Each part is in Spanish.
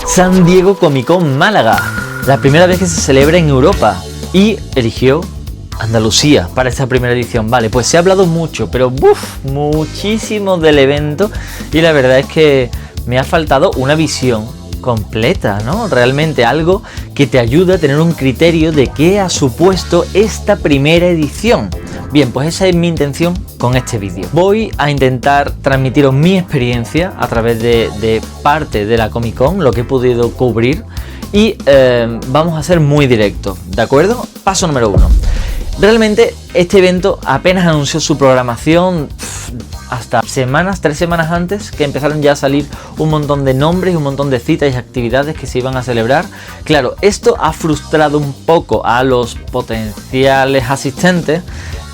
San Diego Comic Con Málaga, la primera vez que se celebra en Europa, y eligió Andalucía para esta primera edición. Vale, pues se ha hablado mucho, pero muchísimo del evento, y la verdad es que me ha faltado una visión completa, ¿no? Realmente algo que te ayude a tener un criterio de qué ha supuesto esta primera edición. Bien, pues esa es mi intención con este vídeo. Voy a intentar transmitiros mi experiencia a través de parte de la Comic Con, lo que he podido cubrir, y vamos a ser muy directos, ¿de acuerdo? Paso número 1. Realmente este evento apenas anunció su programación hasta 3 semanas antes, que empezaron ya a salir un montón de nombres y un montón de citas y actividades que se iban a celebrar. Claro, esto ha frustrado un poco a los potenciales asistentes,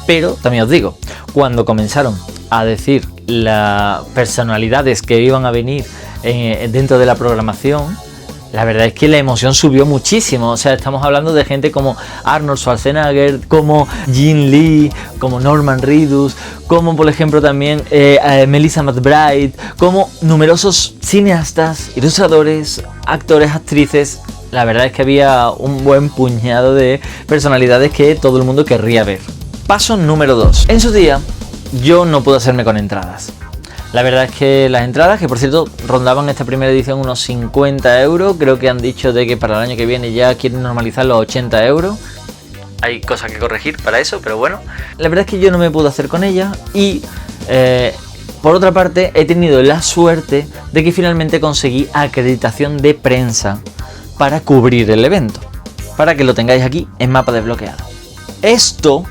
pero también os digo, cuando comenzaron a decir las personalidades que iban a venir dentro de la programación, la verdad es que la emoción subió muchísimo. O sea, estamos hablando de gente como Arnold Schwarzenegger, como Jim Lee, como Norman Reedus, como por ejemplo también Melissa McBride, como numerosos cineastas, ilustradores, actores, actrices. La verdad es que había un buen puñado de personalidades que todo el mundo querría ver. Paso número 2. En su día yo no pude hacerme con entradas. La verdad es que las entradas, que por cierto rondaban esta primera edición unos 50 euros, creo que han dicho de que para el año que viene ya quieren normalizar los 80 euros. Hay cosas que corregir para eso, pero bueno. La verdad es que yo no me pude hacer con ellas y por otra parte he tenido la suerte de que finalmente conseguí acreditación de prensa para cubrir el evento. Para que lo tengáis aquí en mapa desbloqueado. Esto,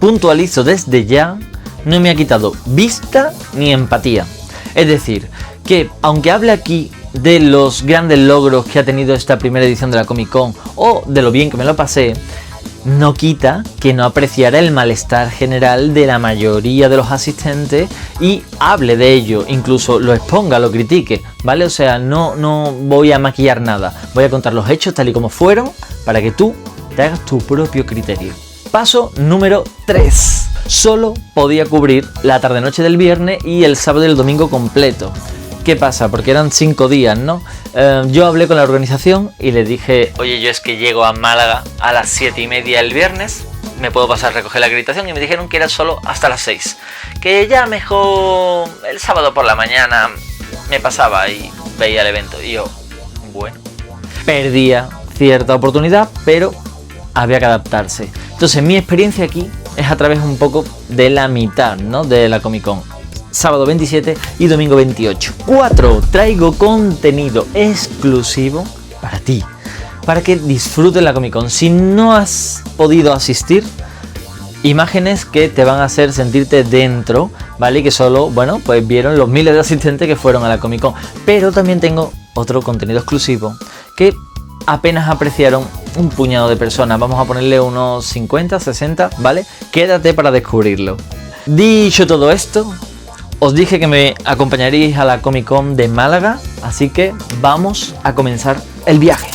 puntualizo desde ya, no me ha quitado vista ni empatía. Es decir, que aunque hable aquí de los grandes logros que ha tenido esta primera edición de la Comic Con o de lo bien que me lo pasé, no quita que no apreciara el malestar general de la mayoría de los asistentes y hable de ello, incluso lo exponga, lo critique, ¿vale? O sea, no voy a maquillar nada, voy a contar los hechos tal y como fueron para que tú te hagas tu propio criterio. Paso número 3. Solo podía cubrir la tarde-noche del viernes y el sábado y el domingo completo. ¿Qué pasa? Porque eran 5 días, ¿no? Yo hablé con la organización y les dije, oye, yo es que llego a Málaga a las 7:30 el viernes, me puedo pasar a recoger la acreditación, y me dijeron que era solo hasta las 6. Que ya mejor el sábado por la mañana me pasaba y veía el evento. Y yo, bueno, perdía cierta oportunidad, pero había que adaptarse. Entonces mi experiencia aquí es a través un poco de la mitad, ¿no?, de la Comic Con. Sábado 27 y domingo 28. 4. Traigo contenido exclusivo para ti, para que disfrutes la Comic Con. Si no has podido asistir, imágenes que te van a hacer sentirte dentro, ¿vale? Y que solo, bueno, pues vieron los miles de asistentes que fueron a la Comic Con. Pero también tengo otro contenido exclusivo que apenas apreciaron un puñado de personas. Vamos a ponerle unos 50, 60, ¿vale? Quédate para descubrirlo. Dicho todo esto, os dije que me acompañaríais a la Comic Con de Málaga, así que vamos a comenzar el viaje.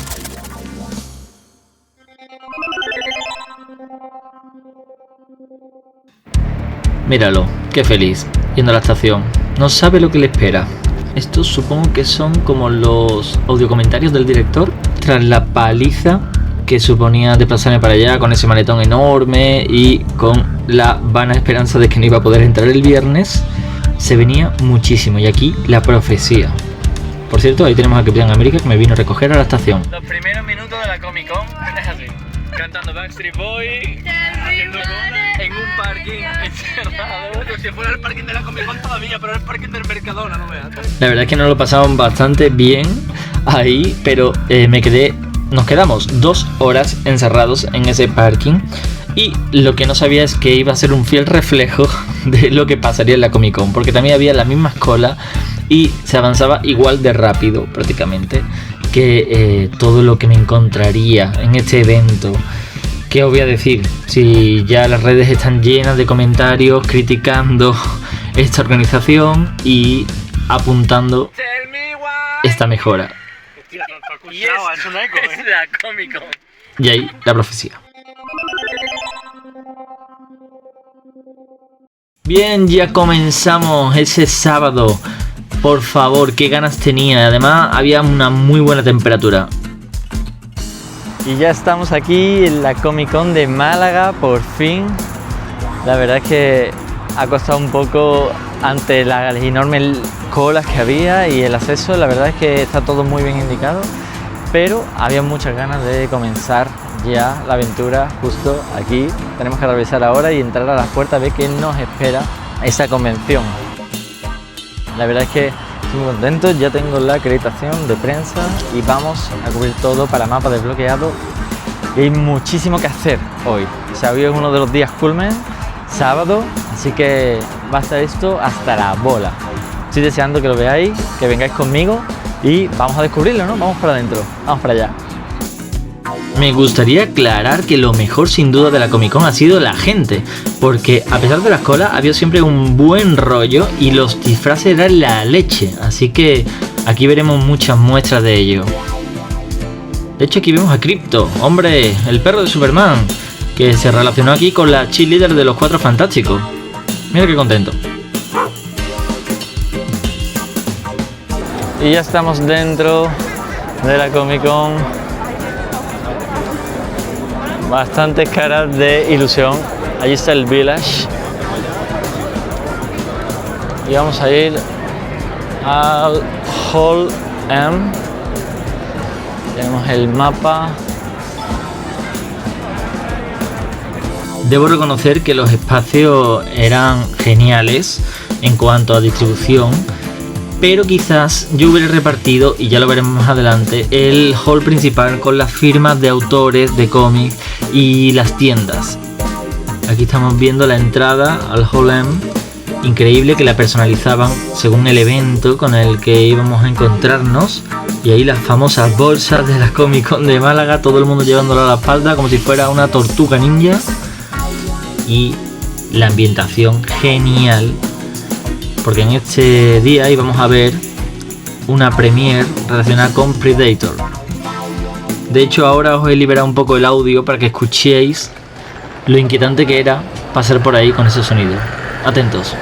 Míralo, qué feliz, yendo a la estación. No sabe lo que le espera. Estos supongo que son como los audiocomentarios del director tras la paliza que suponía desplazarme para allá con ese maletón enorme y con la vana esperanza de que no iba a poder entrar el viernes. Se venía muchísimo, y aquí la profecía. Por cierto, ahí tenemos a Capitán América, que me vino a recoger a la estación. Los primeros minutos de la Comic Con es así, cantando Backstreet Boy, haciendo cola en un parking encerrado. Si fuera el parking de la Comic Con todavía, pero el parking del Mercadona, no veas. La verdad es que nos lo pasamos bastante bien ahí, pero nos quedamos 2 horas encerrados en ese parking, y lo que no sabía es que iba a ser un fiel reflejo de lo que pasaría en la Comic Con, porque también había las mismas colas y se avanzaba igual de rápido prácticamente que todo lo que me encontraría en este evento. ¿Qué os voy a decir? Si ya las redes están llenas de comentarios criticando esta organización y apuntando esta mejora. Y es un eco, es la Comic Con. Y ahí la profecía. Bien, ya comenzamos ese sábado por favor, qué ganas tenía. Además había una muy buena temperatura. Y ya estamos aquí en la Comic Con de Málaga, por fin. La verdad es que ha costado un poco ante las enormes colas que había y el acceso. La verdad es que está todo muy bien indicado, pero había muchas ganas de comenzar ya la aventura justo aquí. Tenemos que atravesar ahora y entrar a las puertas a ver qué nos espera esta convención. La verdad es que estoy muy contento, ya tengo la acreditación de prensa y vamos a cubrir todo para mapa desbloqueado. Y hay muchísimo que hacer hoy. O sea, hoy es uno de los días culmen, sábado, así que va a estar esto hasta la bola. Estoy deseando que lo veáis, que vengáis conmigo y vamos a descubrirlo, ¿no? Vamos para adentro, vamos para allá. Me gustaría aclarar que lo mejor sin duda de la Comic Con ha sido la gente, porque a pesar de las colas había siempre un buen rollo y los disfraces eran la leche, así que aquí veremos muchas muestras de ello. De hecho aquí vemos a Crypto, hombre, el perro de Superman, que se relacionó aquí con la cheerleader de los Cuatro Fantásticos. Mira qué contento. Y ya estamos dentro de la Comic Con. Bastantes caras de ilusión. Allí está el Village. Y vamos a ir al Hall M. Tenemos el mapa. Debo reconocer que los espacios eran geniales en cuanto a distribución, pero quizás yo hubiera repartido, y ya lo veremos más adelante, el hall principal con las firmas de autores de cómics y las tiendas. Aquí estamos viendo la entrada al Hall M. Increíble que la personalizaban según el evento con el que íbamos a encontrarnos. Y ahí las famosas bolsas de la Comic Con de Málaga, todo el mundo llevándola a la espalda como si fuera una tortuga ninja. Y la ambientación genial, porque en este día íbamos a ver una premiere relacionada con Predator. De hecho ahora os he liberado un poco el audio para que escuchéis lo inquietante que era pasar por ahí con ese sonido. Atentos.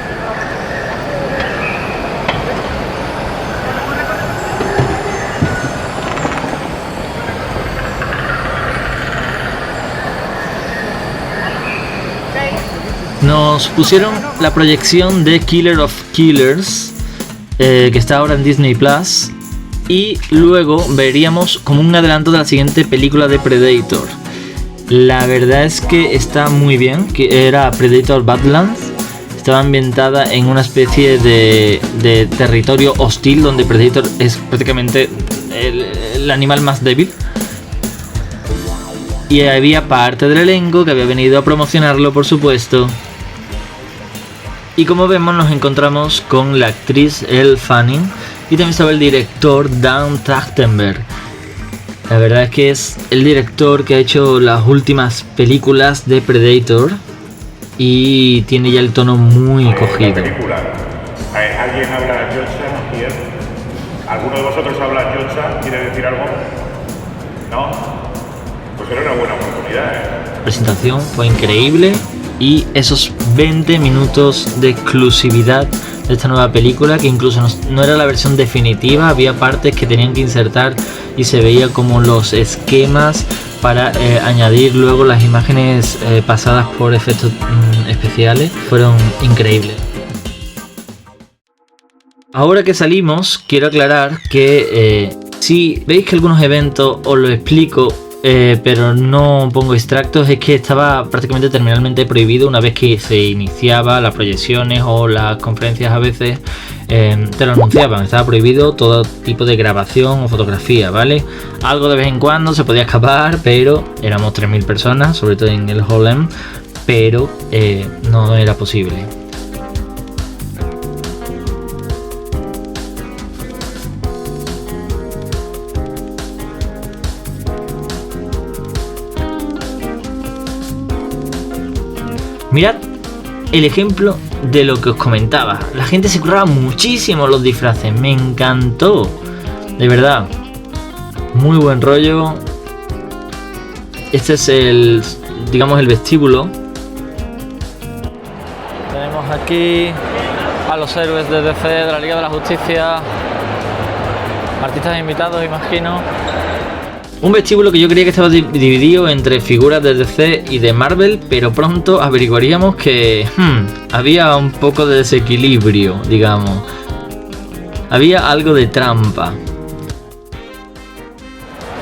Nos pusieron la proyección de Killer of Killers, que está ahora en Disney Plus, y luego veríamos como un adelanto de la siguiente película de Predator. La verdad es que está muy bien, que era Predator Badlands. Estaba ambientada en una especie de territorio hostil donde Predator es prácticamente el animal más débil. Y había parte del elenco que había venido a promocionarlo, por supuesto. Y como vemos nos encontramos con la actriz Elle Fanning y también estaba el director Dan Trachtenberg. La verdad es que es el director que ha hecho las últimas películas de Predator y tiene ya el tono muy cogido. ¿Alguien habla Yorkshire here? ¿Alguno de vosotros habla Yorkshire? ¿Quiere decir algo? ¿No? Pues era una buena oportunidad, La presentación fue increíble y esos 20 minutos de exclusividad de esta nueva película, que incluso no era la versión definitiva, había partes que tenían que insertar y se veía como los esquemas para añadir luego las imágenes pasadas por efectos especiales. Fueron increíbles. Ahora que salimos, quiero aclarar que si veis que algunos eventos os lo explico, pero no pongo extractos, es que estaba prácticamente terminalmente prohibido una vez que se iniciaba las proyecciones o las conferencias. A veces te lo anunciaban, estaba prohibido todo tipo de grabación o fotografía, ¿vale? Algo de vez en cuando se podía escapar, pero éramos 3.000 personas, sobre todo en el Hall M, pero no era posible. Mirad el ejemplo de lo que os comentaba. La gente se curraba muchísimo los disfraces. Me encantó. De verdad. Muy buen rollo. Este es el, digamos, el vestíbulo. Tenemos aquí a los héroes de DC, de la Liga de la Justicia, artistas invitados, imagino. Un vestíbulo que yo creía que estaba dividido entre figuras de DC y de Marvel, pero pronto averiguaríamos que había un poco de desequilibrio, digamos. Había algo de trampa.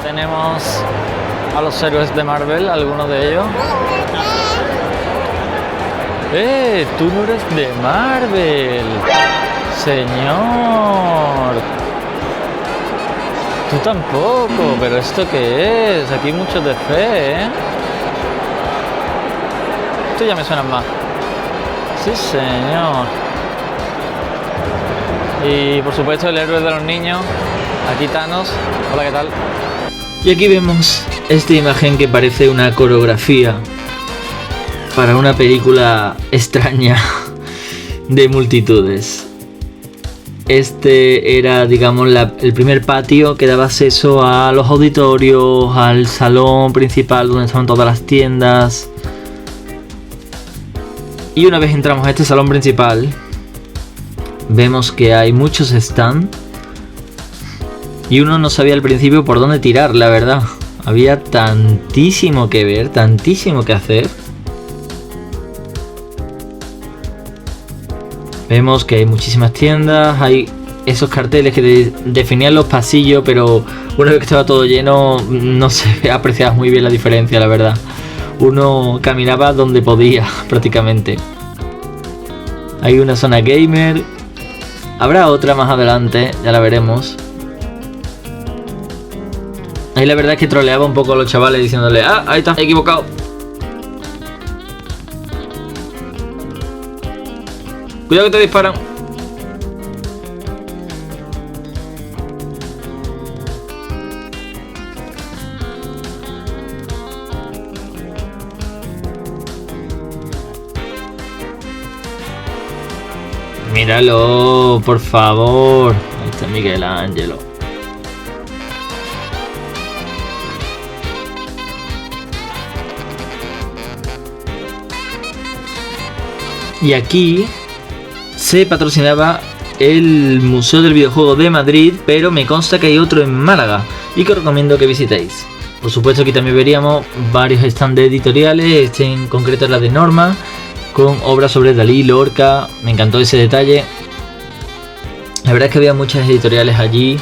Tenemos a los héroes de Marvel, algunos de ellos. Tú no eres de Marvel, señor. Tú tampoco, pero ¿esto qué es? Aquí hay muchos de fe, ¿eh? Esto ya me suena más. Sí, señor. Y por supuesto el héroe de los niños, aquí Thanos. Hola, ¿qué tal? Y aquí vemos esta imagen que parece una coreografía para una película extraña de multitudes. Este era, digamos, el primer patio que daba acceso a los auditorios, al salón principal donde estaban todas las tiendas. Y una vez entramos a este salón principal, vemos que hay muchos stands y uno no sabía al principio por dónde tirar, la verdad. Había tantísimo que ver, tantísimo que hacer. Vemos que hay muchísimas tiendas, hay esos carteles que definían los pasillos, pero una vez que estaba todo lleno no se apreciaba muy bien la diferencia, la verdad. Uno caminaba donde podía, prácticamente. Hay una zona gamer, habrá otra más adelante, ya la veremos. Ahí la verdad es que troleaba un poco a los chavales diciéndole: ah, ahí está, equivocado. Cuidado que te disparan. Míralo, por favor. Ahí está Miguel Ángelo. Y aquí se patrocinaba el Museo del Videojuego de Madrid, pero me consta que hay otro en Málaga y que os recomiendo que visitéis. Por supuesto, aquí también veríamos varios stands de editoriales, este en concreto es la de Norma, con obras sobre Dalí, Lorca. Me encantó ese detalle. La verdad es que había muchas editoriales allí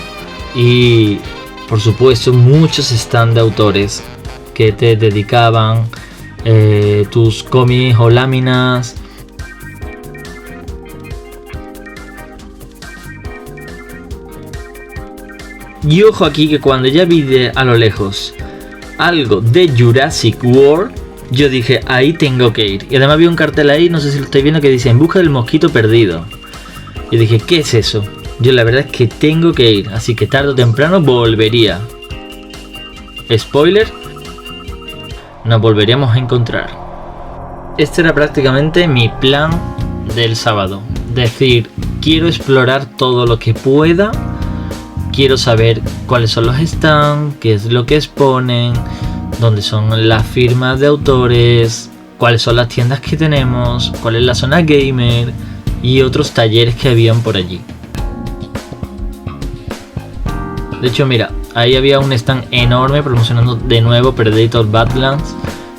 y, por supuesto, muchos stands de autores que te dedicaban tus cómics o láminas. Y ojo aquí que cuando ya vi a lo lejos algo de Jurassic World, yo dije, ahí tengo que ir. Y además había un cartel ahí, no sé si lo estáis viendo, que dice: en busca del mosquito perdido. Y dije, ¿qué es eso? Yo la verdad es que tengo que ir, así que tarde o temprano volvería. Spoiler, nos volveríamos a encontrar. Este era prácticamente mi plan del sábado. Decir, quiero explorar todo lo que pueda. Quiero saber cuáles son los stands, qué es lo que exponen, dónde son las firmas de autores, cuáles son las tiendas que tenemos, cuál es la zona gamer y otros talleres que habían por allí. De hecho, mira, ahí había un stand enorme promocionando de nuevo Predator Badlands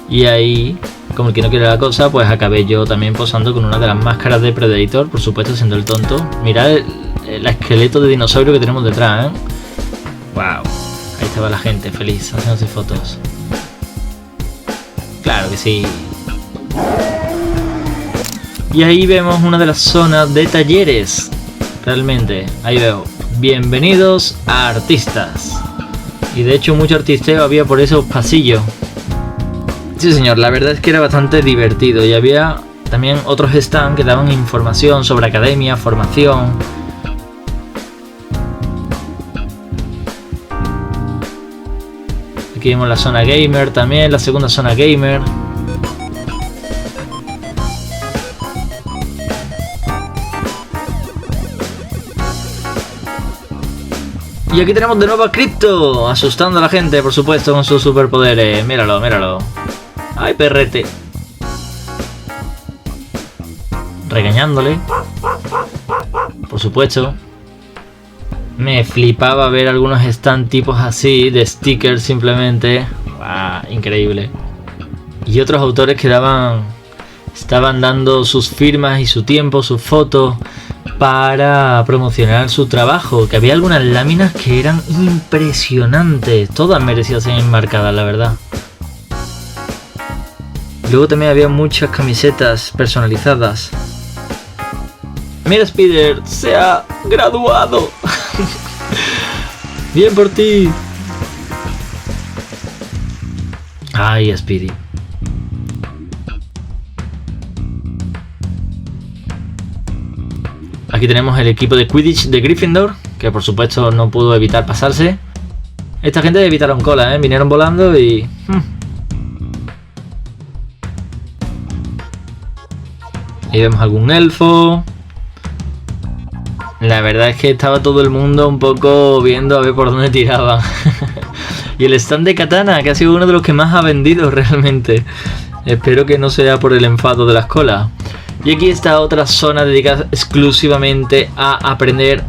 y ahí, como el que no quiere la cosa, pues acabé yo también posando con una de las máscaras de Predator, por supuesto siendo el tonto. Mirad el esqueleto de dinosaurio que tenemos detrás, ¿eh? Wow, ahí estaba la gente feliz haciéndose fotos. Claro que sí. Y ahí vemos una de las zonas de talleres. Realmente, ahí veo: bienvenidos a artistas. Y de hecho mucho artisteo había por esos pasillos. Sí señor, la verdad es que era bastante divertido. Y había también otros stands que daban información sobre academia, formación. Aquí vemos la zona gamer también, la segunda zona gamer. Y aquí tenemos de nuevo a Crypto, asustando a la gente, por supuesto, con sus superpoderes. Míralo, míralo. ¡Ay, perrete! Regañándole. por supuesto. Me flipaba ver algunos stand tipos así, de stickers simplemente. ¡Wow! Increíble. Y otros autores que estaban dando sus firmas y su tiempo, sus fotos, para promocionar su trabajo. Que había algunas láminas que eran impresionantes. Todas merecían ser enmarcadas, la verdad. Luego también había muchas camisetas personalizadas. Mira, Spider, se ha graduado. Bien por ti. Ay, Speedy. Aquí tenemos el equipo de Quidditch de Gryffindor, que por supuesto no pudo evitar pasarse. Esta gente evitaron cola, vinieron volando y... Ahí vemos algún elfo. La verdad es que estaba todo el mundo un poco viendo a ver por dónde tiraban. Y el stand de Katana, que ha sido uno de los que más ha vendido realmente. Espero que no sea por el enfado de las colas. Y aquí está otra zona dedicada exclusivamente a aprender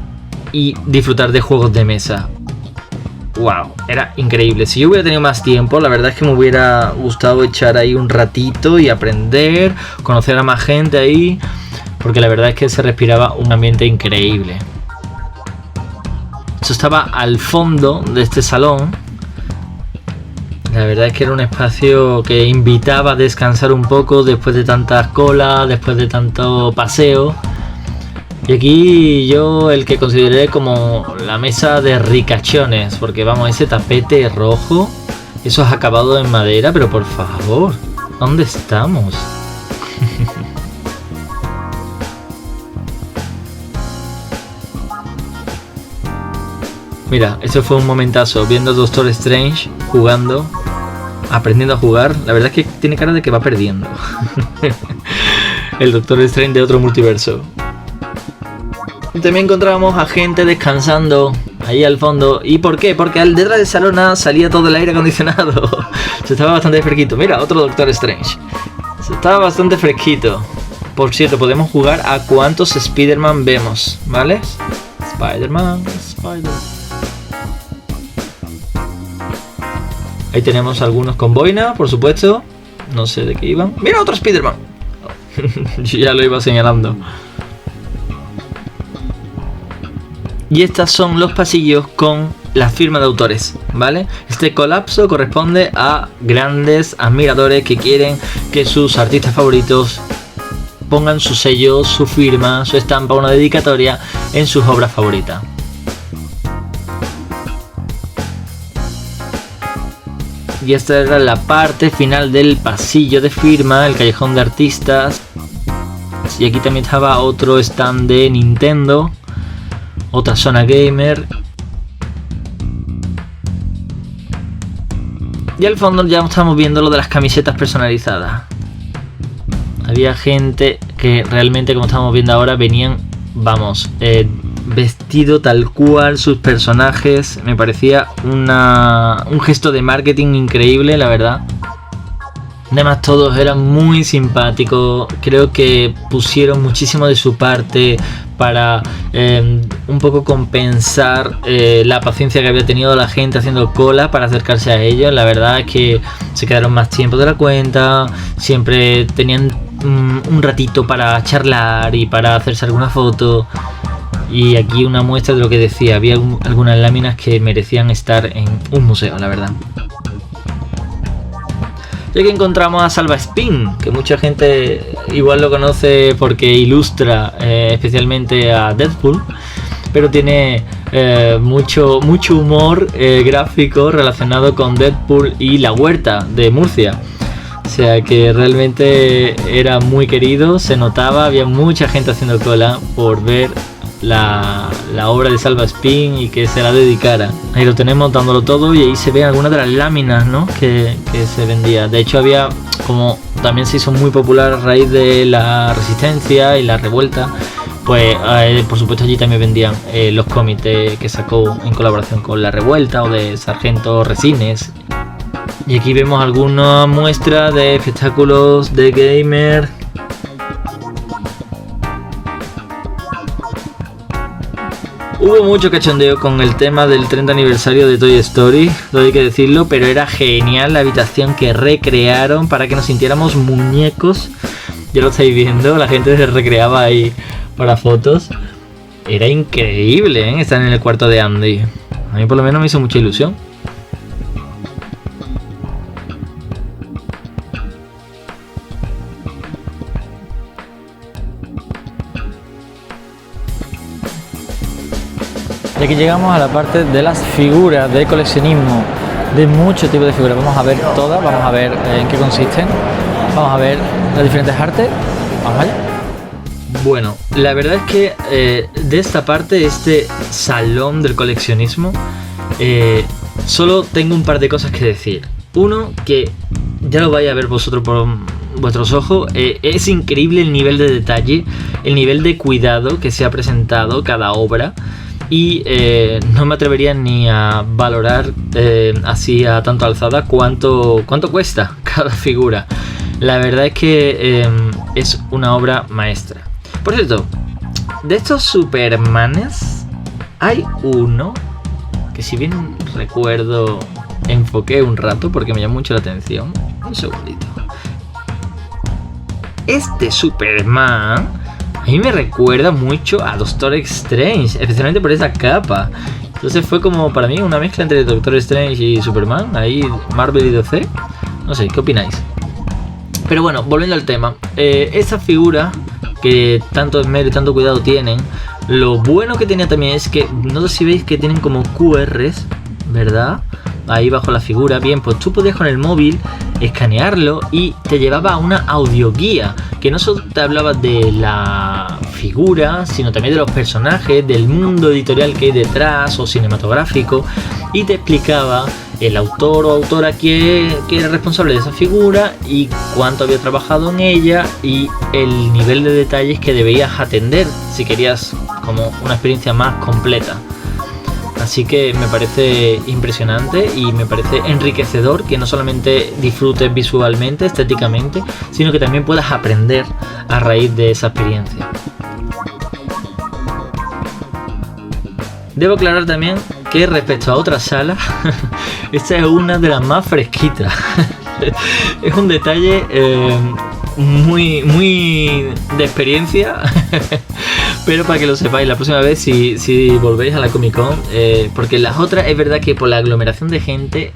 y disfrutar de juegos de mesa. Wow, era increíble. Si yo hubiera tenido más tiempo, la verdad es que me hubiera gustado echar ahí un ratito y aprender, conocer a más gente ahí, porque la verdad es que se respiraba un ambiente increíble. Esto estaba al fondo de este salón. La verdad es que era un espacio que invitaba a descansar un poco después de tantas colas, después de tanto paseo. Y aquí yo el que consideré como la mesa de ricachones, porque vamos, ese tapete rojo, eso es acabado en madera, pero por favor, ¿dónde estamos? Mira, eso fue un momentazo, viendo a Doctor Strange jugando, aprendiendo a jugar. La verdad es que tiene cara de que va perdiendo. El Doctor Strange de otro multiverso. Y también encontrábamos a gente descansando ahí al fondo. ¿Y por qué? Porque al detrás del salón A salía todo el aire acondicionado. Se estaba bastante fresquito. Mira, otro Doctor Strange. Se estaba bastante fresquito. Por cierto, podemos jugar a cuántos Spider-Man vemos, ¿vale? Spider-Man. Ahí tenemos algunos con boina, por supuesto. No sé de qué iban. ¡Mira, otro Spider-Man! Yo ya lo iba señalando. Y estos son los pasillos con la firma de autores, ¿vale? Este colapso corresponde a grandes admiradores que quieren que sus artistas favoritos pongan su sello, su firma, su estampa, una dedicatoria en sus obras favoritas. Y esta era la parte final del pasillo de firma, el callejón de artistas. Y aquí también estaba otro stand de Nintendo, otra zona gamer. Y al fondo ya estamos viendo lo de las camisetas personalizadas. Había gente que realmente, como estamos viendo ahora, venían, vamos, vestido tal cual sus personajes. Me parecía un gesto de marketing increíble, la verdad. Además todos eran muy simpáticos. Creo que pusieron muchísimo de su parte para un poco compensar la paciencia que había tenido la gente haciendo cola para acercarse a ellos. La verdad es que se quedaron más tiempo de la cuenta. Siempre tenían un ratito para charlar y para hacerse alguna foto. Y aquí una muestra de lo que decía. Había algunas láminas que merecían estar en un museo, la verdad. Y aquí encontramos a Salva Spin, que mucha gente igual lo conoce porque ilustra especialmente a Deadpool, pero tiene mucho humor gráfico relacionado con Deadpool y la huerta de Murcia. O sea que realmente era muy querido, se notaba, había mucha gente haciendo cola por ver la obra de Salva Spin y que se la dedicara. Ahí lo tenemos dándolo todo y ahí se ven algunas de las láminas, ¿no? que se vendía. De hecho había, como también se hizo muy popular a raíz de la resistencia y la revuelta, pues por supuesto allí también vendían los cómics que sacó en colaboración con la revuelta o de Sargento Resines. Y aquí vemos algunas muestras de espectáculos de gamer. Hubo mucho cachondeo con el tema del 30 aniversario de Toy Story, todo hay que decirlo, pero era genial la habitación que recrearon para que nos sintiéramos muñecos. Ya lo estáis viendo, la gente se recreaba ahí para fotos. Era increíble, ¿eh? Estar en el cuarto de Andy. A mí por lo menos me hizo mucha ilusión. Y aquí llegamos a la parte de las figuras de coleccionismo, de muchos tipos de figuras. Vamos a ver todas, vamos a ver en qué consisten, vamos a ver las diferentes artes. Vamos allá. Bueno, la verdad es que de esta parte, este salón del coleccionismo, solo tengo un par de cosas que decir. Uno, que ya lo vais a ver vosotros por vuestros ojos, es increíble el nivel de detalle, el nivel de cuidado que se ha presentado cada obra. Y no me atrevería ni a valorar así a tanto alzada cuánto cuesta cada figura. La verdad es que es una obra maestra. Por cierto, de estos Supermanes hay uno que, si bien recuerdo, enfoqué un rato porque me llamó mucho la atención. Un segundito. Este Superman a mí me recuerda mucho a Doctor Strange, especialmente por esa capa. Entonces fue como para mí una mezcla entre Doctor Strange y Superman, ahí Marvel y DC. No sé, ¿qué opináis? Pero bueno, volviendo al tema, esa figura que tanto esmero y tanto cuidado tienen, lo bueno que tenía también es que, no sé si veis que tienen como QRs, ¿verdad? Ahí bajo la figura. Bien, pues tú podías con el móvil escanearlo y te llevaba a una audioguía que no solo te hablaba de la figura, sino también de los personajes, del mundo editorial que hay detrás o cinematográfico, y te explicaba el autor o autora que era responsable de esa figura y cuánto había trabajado en ella y el nivel de detalles que debías atender si querías como una experiencia más completa. Así que me parece impresionante y me parece enriquecedor que no solamente disfrutes visualmente, estéticamente, sino que también puedas aprender a raíz de esa experiencia. Debo aclarar también que respecto a otras salas, esta es una de las más fresquitas. Es un detalle muy de experiencia. Pero para que lo sepáis, la próxima vez si volvéis a la Comic Con, porque las otras es verdad que por la aglomeración de gente,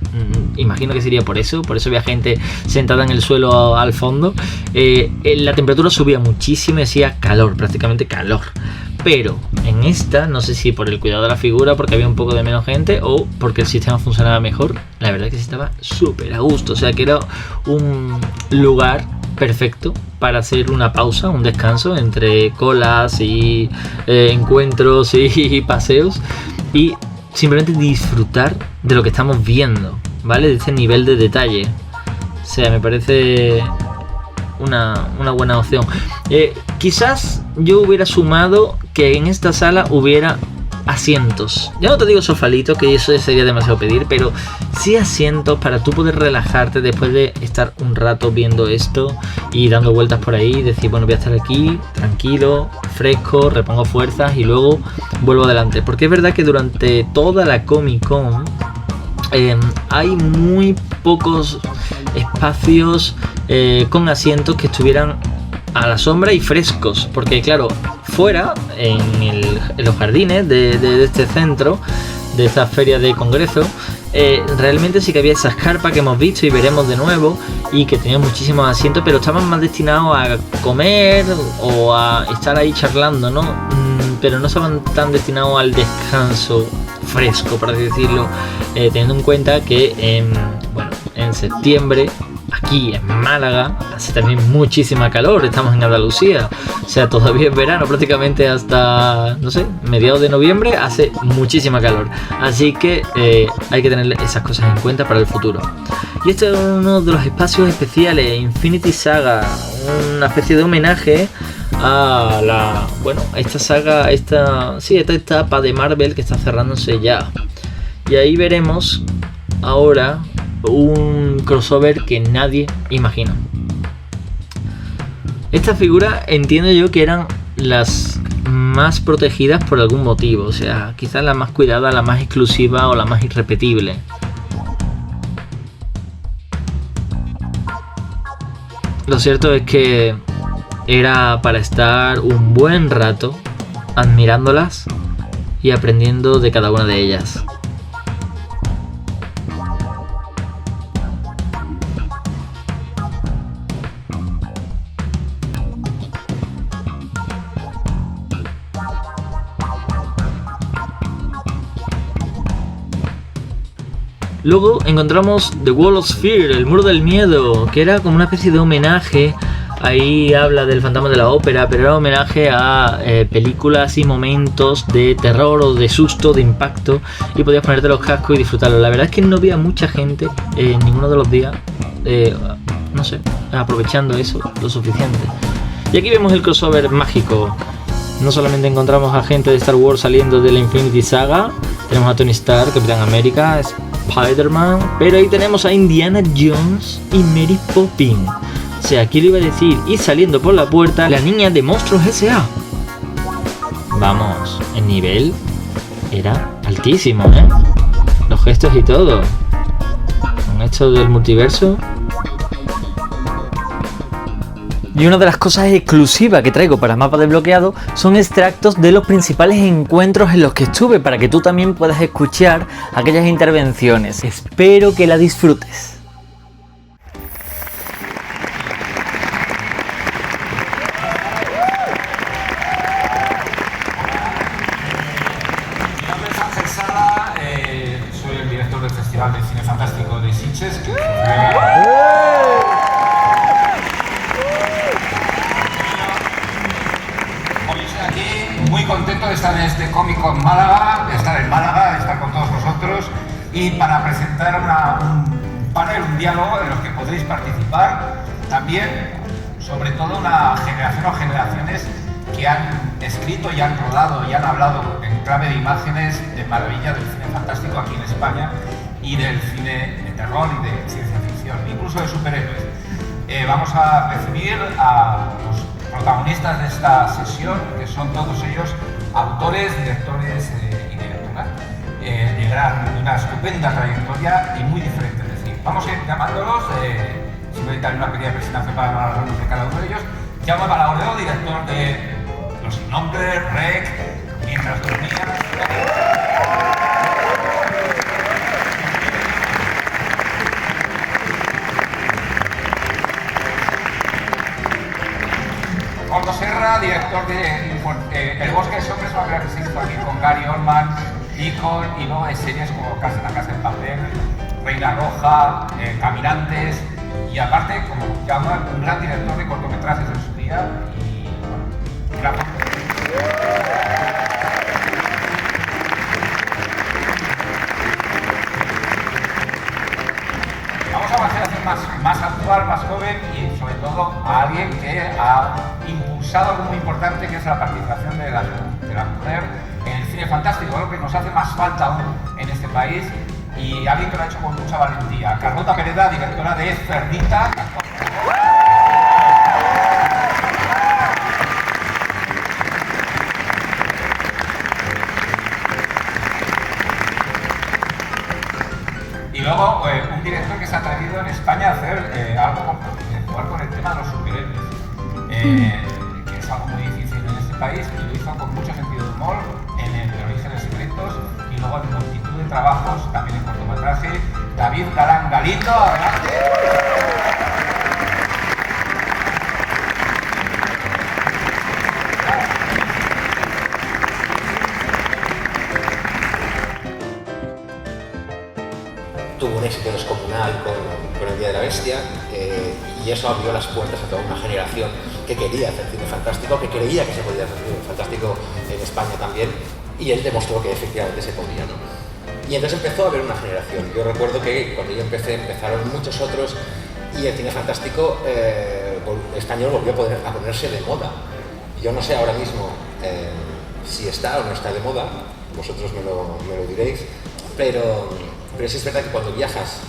imagino que sería por eso había gente sentada en el suelo al fondo, la temperatura subía muchísimo y hacía calor, prácticamente calor. Pero en esta, no sé si por el cuidado de la figura, porque había un poco de menos gente o porque el sistema funcionaba mejor, la verdad es que sí estaba súper a gusto. O sea que era un lugar perfecto para hacer una pausa, un descanso entre colas y encuentros y paseos, y simplemente disfrutar de lo que estamos viendo, ¿vale? De este nivel de detalle. O sea, me parece una buena opción. Quizás yo hubiera sumado que en esta sala hubiera asientos. Ya no te digo sofalitos, que eso sería demasiado pedir, pero sí asientos para tú poder relajarte después de estar un rato viendo esto y dando vueltas por ahí y decir, bueno, voy a estar aquí tranquilo, fresco, repongo fuerzas y luego vuelvo adelante. Porque es verdad que durante toda la Comic Con hay muy pocos espacios con asientos que estuvieran a la sombra y frescos, porque claro, fuera en los jardines de este centro, de esta feria de congreso, realmente sí que había esas carpas que hemos visto y veremos de nuevo y que tenían muchísimos asientos, pero estaban más destinados a comer o a estar ahí charlando, ¿no? Pero no estaban tan destinados al descanso fresco, por así decirlo, teniendo en cuenta que en septiembre aquí en Málaga hace también muchísima calor, estamos en Andalucía, o sea, todavía es verano, prácticamente hasta, no sé, mediados de noviembre hace muchísima calor, así que hay que tener esas cosas en cuenta para el futuro. Y este es uno de los espacios especiales, Infinity Saga, una especie de homenaje a esta saga, esta etapa de Marvel que está cerrándose ya, y ahí veremos ahora un crossover que nadie imagina. Estas figuras entiendo yo que eran las más protegidas por algún motivo, o sea, quizás la más cuidada, la más exclusiva o la más irrepetible. Lo cierto es que era para estar un buen rato admirándolas y aprendiendo de cada una de ellas. Luego encontramos The Wall of Fear, el muro del miedo, que era como una especie de homenaje. Ahí habla del fantasma de la ópera, pero era homenaje a películas y momentos de terror o de susto, de impacto, y podías ponerte los cascos y disfrutarlo. La verdad es que no había mucha gente en ninguno de los días, no sé, aprovechando eso lo suficiente. Y aquí vemos el crossover mágico. No solamente encontramos a gente de Star Wars saliendo de la Infinity Saga, tenemos a Tony Stark, Capitán América, Spider-Man, pero ahí tenemos a Indiana Jones y Mary Poppins. O sea, aquí lo iba a decir, y saliendo por la puerta, la niña de Monstruos S.A. Vamos, el nivel era altísimo, ¿eh? Los gestos y todo. Con esto del multiverso. Y una de las cosas exclusivas que traigo para Mapa Desbloqueado son extractos de los principales encuentros en los que estuve, para que tú también puedas escuchar aquellas intervenciones. Espero que la disfrutes. Soy el director del Festival de Cine Fantástico de Sitges. Muy contento de estar en este Comic Con Málaga, de estar en Málaga, de estar con todos vosotros y para presentar un panel, un diálogo en los que podréis participar. También, sobre todo, una generación o generaciones que han escrito y han rodado y han hablado en clave de imágenes de maravilla del cine fantástico aquí en España y del cine de terror y de ciencia ficción, incluso de superhéroes. Vamos a recibir a los protagonistas de esta sesión, que son todos ellos autores, directores y directoras de una estupenda trayectoria y muy diferente. Es decir, vamos a ir llamándolos, simplemente hay una pequeña presentación para hablarnos de cada uno de ellos. Jaume Palagordeau, director de Los Sin Nombre, Rec, Mientras Dormía. Gordo Serra, director de El Bosque de Sombras, una película que se hizo aquí con Gary Oldman y luego de series como La Casa de Papel, Reina Roja, Caminantes, y aparte, como Jaume, un gran director de cortometrajes en su día y bueno, gran. Vamos a pasar a hacer más actual, más joven y sobre todo a alguien que ha impulsado algo muy importante, que es la participación de la mujer en el cine fantástico, algo que nos hace más falta aún en este país, y alguien que lo ha hecho con mucha valentía. Carlota Pereda, directora de Cerdita. Y luego un director que se ha atrevido en España a hacer algo, jugar con el tema de los superhéroes, que es algo muy difícil en este país, y lo hizo con mucho sentido de humor en el de Orígenes Secretos y luego en multitud de trabajos, también en cortometraje. David Galán Galito, adelante. Tuvo un éxito descomunal con El Día de la Bestia, y eso abrió las puertas a toda una generación que quería hacer cine fantástico, que creía que se podía hacer cine fantástico en España también, y él demostró que efectivamente se podía, ¿no? Y entonces empezó a haber una generación. Yo recuerdo que cuando yo empecé empezaron muchos otros, y el cine fantástico español volvió a ponerse de moda. Yo no sé ahora mismo si está o no está de moda, vosotros me lo diréis, pero sí es verdad que cuando viajas,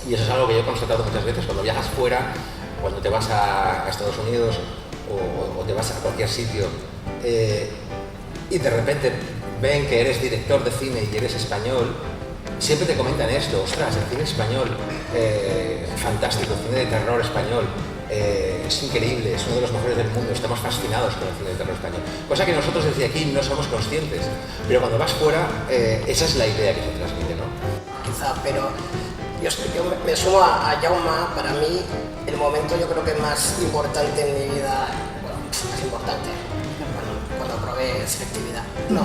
y eso es algo que yo he constatado muchas veces, cuando viajas fuera, cuando te vas a Estados Unidos o te vas a cualquier sitio y de repente ven que eres director de cine y eres español, siempre te comentan esto: ostras, el cine español, fantástico, el cine de terror español, es increíble, es uno de los mejores del mundo, estamos fascinados con el cine de terror español. Cosa que nosotros desde aquí no somos conscientes, pero cuando vas fuera, esa es la idea que se transmite, ¿no? Quizá, pero yo me sumo a Jaume. Para mí, el momento yo creo que más importante en mi vida, bueno, más importante, cuando probé selectividad, no.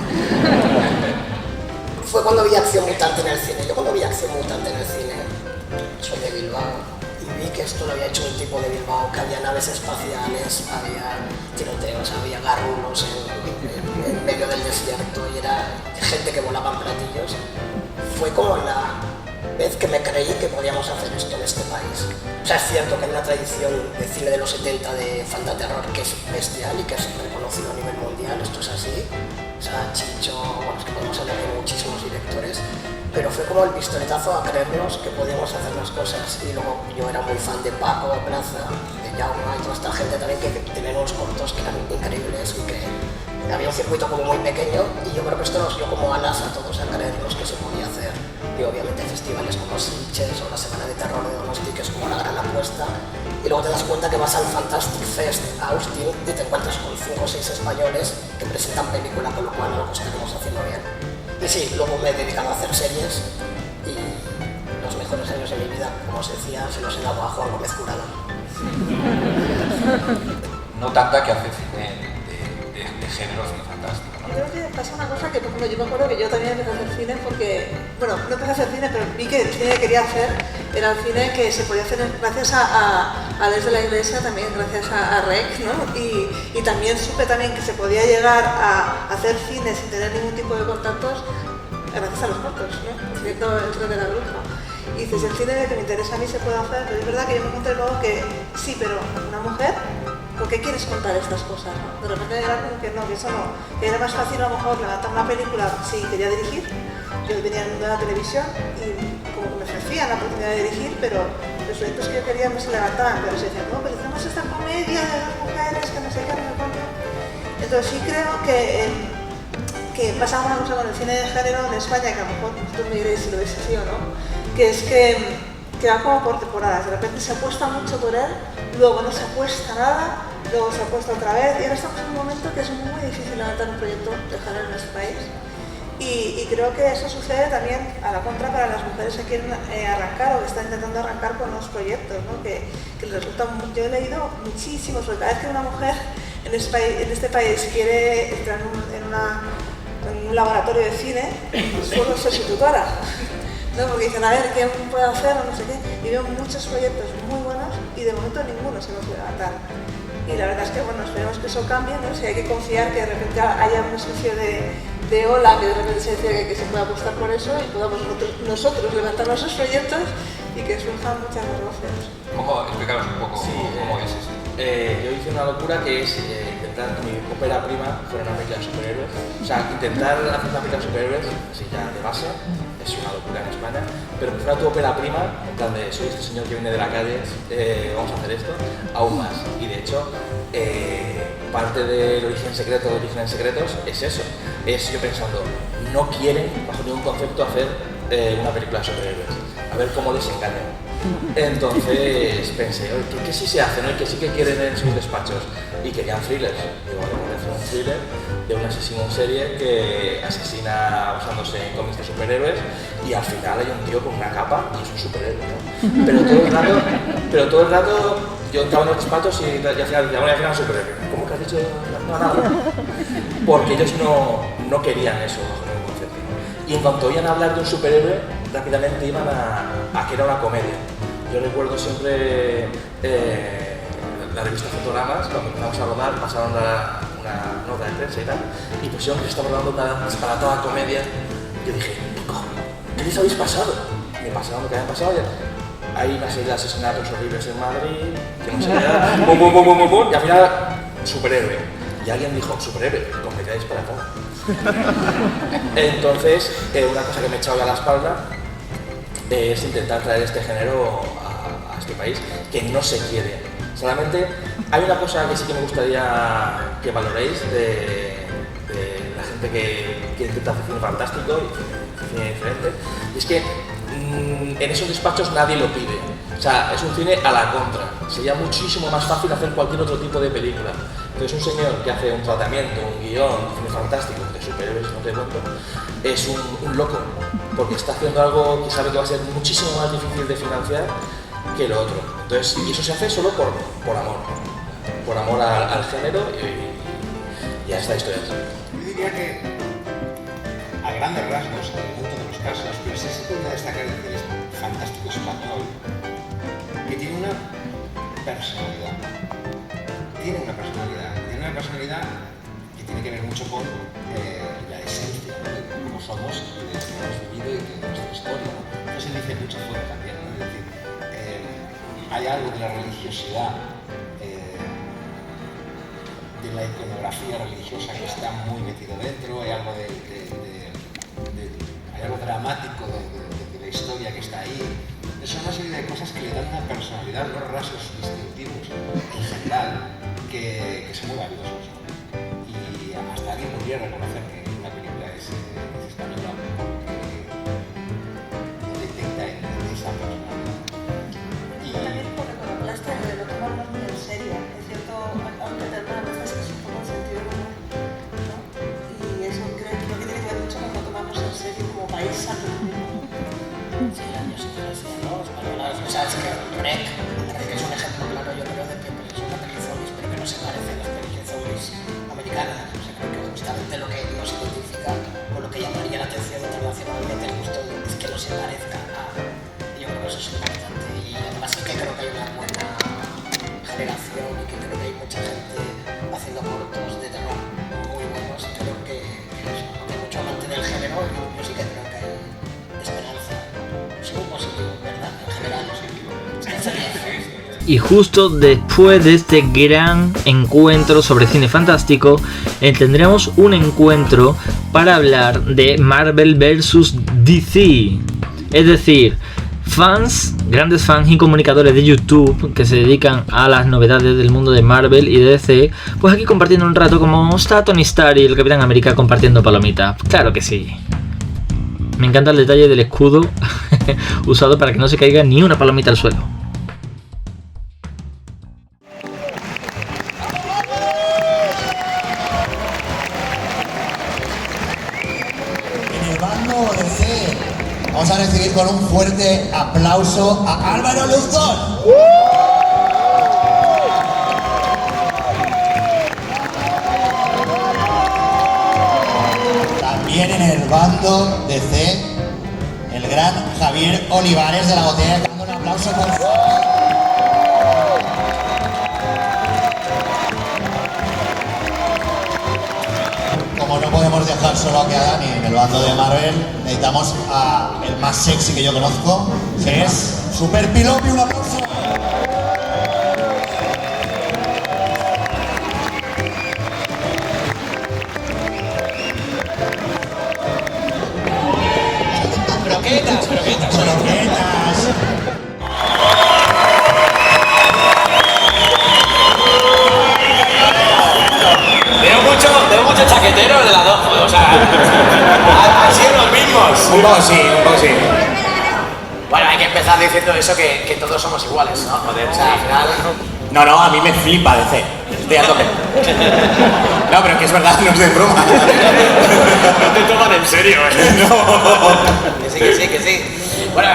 Fue cuando vi Acción Mutante en el cine. Yo cuando vi Acción Mutante en el cine, soy de Bilbao, y vi que esto lo había hecho un tipo de Bilbao, que había naves espaciales, había tiroteos, había garrulos en medio del desierto, y era gente que volaba en platillos. Fue como la vez que me creí que podíamos hacer esto en este país. O sea, es cierto que hay una tradición de cine de los 70 de fantaterror que es bestial y que es reconocido a nivel mundial, esto es así. O sea, Chicho, bueno, es que podemos hablar de muchísimos directores, pero fue como el pistoletazo a creernos que podíamos hacer las cosas. Y luego yo era muy fan de Paco Plaza, de Jaume y toda esta gente también que tenían unos cortos que eran increíbles y que había un circuito como muy pequeño, y yo creo que esto nos dio como alas a todos a creernos que se podía hacer. Y obviamente festivales como Sitges o la Semana de Terror de Donosti, que es como la gran apuesta, y luego te das cuenta que vas al Fantastic Fest a Austin y te encuentras con 5 o 6 españoles que presentan película, con lo cual algo estaremos haciendo bien. Y sí, luego me he dedicado a hacer series, y los mejores años de mi vida, como os decía, se los he dado a Juan Gómez Jurado. No tanta que hace cine de género, cine fantástico, ¿no? Creo que pasa una cosa que, por ejemplo, yo me acuerdo que yo también empecé a hacer cine porque, bueno, no empecé a hacer cine, pero vi que el cine que quería hacer era el cine que se podía hacer gracias a Desde la Iglesia, también gracias a REC, ¿no? Y también supe también que se podía llegar a hacer cine sin tener ningún tipo de contactos gracias a los cortos, ¿no? Haciendo el tren de la bruja. Y dices, el cine que me interesa a mí se puede hacer, pero es verdad que yo me encontré luego que sí, pero una mujer, ¿por qué quieres contar estas cosas? ¿No? De repente era como que no, que eso no, que era más fácil a lo mejor levantar una película si quería dirigir. Yo venía de la televisión y como que me ofrecían la oportunidad de dirigir, pero los proyectos que yo quería no se levantaban, pero se decían, no, pero hacemos esta comedia de las mujeres que no sé qué, no sé cuánto. Entonces sí creo que pasa una cosa con el cine de género en España, que a lo mejor vosotros me diréis si lo veis así o no, que es que va como por temporadas. De repente se apuesta mucho por él, luego no se apuesta nada, luego se apuesta otra vez, y ahora estamos en un momento que es muy difícil levantar un proyecto de género en este país. Y creo que eso sucede también a la contra para las mujeres que quieren arrancar o que están intentando arrancar con los proyectos, ¿no? que les resulta yo he leído muchísimos, porque cada vez que una mujer en este país quiere entrar en un laboratorio de cine, suelo ser su tutora, ¿no? Porque dicen, a ver, ¿qué puedo hacer? O no sé qué. Y veo muchos proyectos muy buenos y de momento ninguno se puede levantar. Y la verdad es que, bueno, esperemos que eso cambie, ¿no? Si hay que confiar que de repente haya una especie de ola, que de repente se decida que se pueda apostar por eso y podamos nosotros levantar nuestros proyectos y que surjan muchas negocios. ¿Cómo? Explícanos un poco cómo es eso. Yo hice una locura que es intentar que mi ópera prima fuera una película de superhéroes. O sea, intentar hacer una película de superhéroes, así ya de base, es una locura en España, pero que fuera tu ópera prima, en plan de soy este señor que viene de la calle, vamos a hacer esto, aún más. Y de hecho, parte del origen secreto de Orígenes Secretos es eso. Es yo pensando, no quieren, bajo ningún concepto, hacer una película de superhéroes. A ver cómo les engañan. Entonces pensé, oye, ¿qué sí se hace, no? Y que sí que quieren en sus despachos. Y querían thrillers. Digo, vale, voy a hacer un thriller de un asesino en serie que asesina basándose en cómics de superhéroes y al final hay un tío con una capa y es un superhéroe, ¿no? Pero todo el rato yo estaba en los despachos y al final decía, bueno, al final es un superhéroe. ¿Cómo que has dicho? No, nada. Porque ellos no querían eso bajo ningún concepto. Y en cuanto oían hablar de un superhéroe, rápidamente iban a que era una comedia. Yo recuerdo siempre la revista Fotogramas, cuando empezamos a rodar, pasaron una nota de prensa y tal, y pusieron que estaba rodando una disparatada comedia. Yo dije, ¿qué les habéis pasado? Me pasaron lo que habían pasado. Hay una serie de asesinatos horribles en Madrid, que no sé qué, bum, y al final, superhéroe. Y alguien dijo, superhéroe, comedia disparatada. Entonces, una cosa que me he echado ya a la espalda es intentar traer este género a este país, que no se quiere. Solamente hay una cosa que sí que me gustaría que valoréis de gente que intenta hacer cine fantástico y cine diferente. Y es que en esos despachos nadie lo pide. O sea, es un cine a la contra. Sería muchísimo más fácil hacer cualquier otro tipo de película. Entonces un señor que hace un tratamiento, un guión, cine fantástico, de superhéroes, no te cuento, es un loco. Porque está haciendo algo que sabe que va a ser muchísimo más difícil de financiar que lo otro. Entonces, y eso se hace solo por amor. Por amor al género y a esta historia. Yo diría que, a grandes rasgos, en todos los casos, pero sí se puede destacar el cine fantástico español, que tiene una personalidad. Tiene una personalidad que tiene que ver mucho con la esencia, ¿no? De cómo somos y de lo que hemos vivido y de nuestra historia, ¿no? Eso se dice mucho fuera también, ¿no? Es decir, hay algo de la religiosidad, de la iconografía religiosa que está muy metido dentro, hay algo hay algo dramático de la historia que está ahí. Son una serie de cosas que le dan una personalidad, unos rasgos distintivos en general que son muy valiosos. Y hasta alguien podría reconocer que una película es española porque detecta en esa personalidad. Y también por esto de lo tomarnos muy en serio. Es cierto, aunque algunas veces es un poco el sentido común, ¿no? Y eso creo que tiene que ver mucho con no tomarnos en serio como país santo. Sí, yo sí que lo sé, ¿no? Españolas, o sea, es que Rec es un ejemplo claro, yo creo, de que es una peli zombies, pero que no se parece a las pelis de zombies americanas. O sea, creo que justamente lo que nos identifica o lo que llamaría la atención internacionalmente justo es que no se parezca a... Yo creo que eso es importante y además sí que creo que hay una buena generación y que creo que hay mucha gente haciendo cortos de terror muy buenos. Creo que eso, hay mucho amante del género y yo sí que creo que hay esperanza. Sí, muy positivo, ¿verdad? En general, Y justo después de este gran encuentro sobre cine fantástico, tendremos un encuentro para hablar de Marvel vs DC. Es decir, grandes fans y comunicadores de YouTube que se dedican a las novedades del mundo de Marvel y de DC, pues aquí compartiendo un rato como está Tony Stark y el Capitán América compartiendo palomitas. Claro que sí. Me encanta el detalle del escudo usado para que no se caiga ni una palomita al suelo. En el bando DC vamos a recibir con un fuerte aplauso a Álvaro Luzón. También en el bando DC, el gran Javier Olivares de la Botella, dando un aplauso por favor. Como no podemos dejar solo aquí a Dani en el bando de Marvel, necesitamos a el más sexy que yo conozco, que es Super Pilopi, un aplauso. Croquetas. Tengo mucho chaquetero de las dos, o sea, han sido los mismos. Un poco sí. Bueno, hay que empezar diciendo eso, que todos somos iguales, ¿no? Joder, o sea, al final... No, a mí me flipa DC. Estoy a tope. No, pero que es verdad, no es de broma. No te toman en serio, Que sí. Bueno,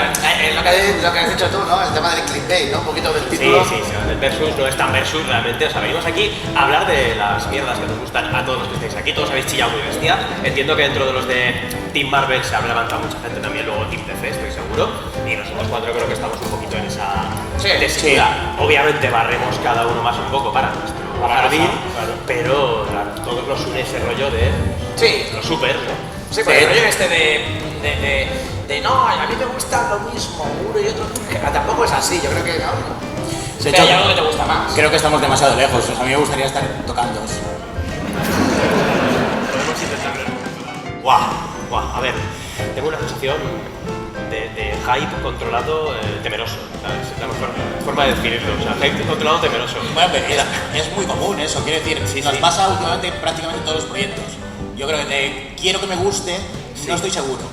lo que has dicho tú, ¿no? El tema del clickbait, ¿no? Un poquito del título. Sí, el versus no es tan versus realmente. O sea, venimos aquí a hablar de las mierdas que nos gustan a todos los que estáis aquí. Todos habéis chillado muy bestia. Entiendo que dentro de los de Team Marvel se habrá levantado mucha gente también, luego Team DC, estoy seguro. Y nosotros cuatro creo que estamos un poquito en esa tesitura. Obviamente barremos cada uno más un poco para nuestro jardín, pero claro, todos nos une ese rollo de los super, ¿no? Sí, pues el rollo este de no, a mí me gusta lo mismo, uno y otro, que tampoco es así, yo creo que no. De hecho, hay algo que te gusta más. Creo que estamos demasiado lejos, a mí me gustaría estar tocando. Podemos intentarlo. Guau, a ver, tengo una sensación de hype controlado temeroso, ¿sabes? Es la forma de definirlo, o sea, hype controlado temeroso. Bueno, pero es muy común eso, quiero decir, nos pasa últimamente prácticamente en todos los proyectos. Yo creo que quiero que me guste, no estoy seguro,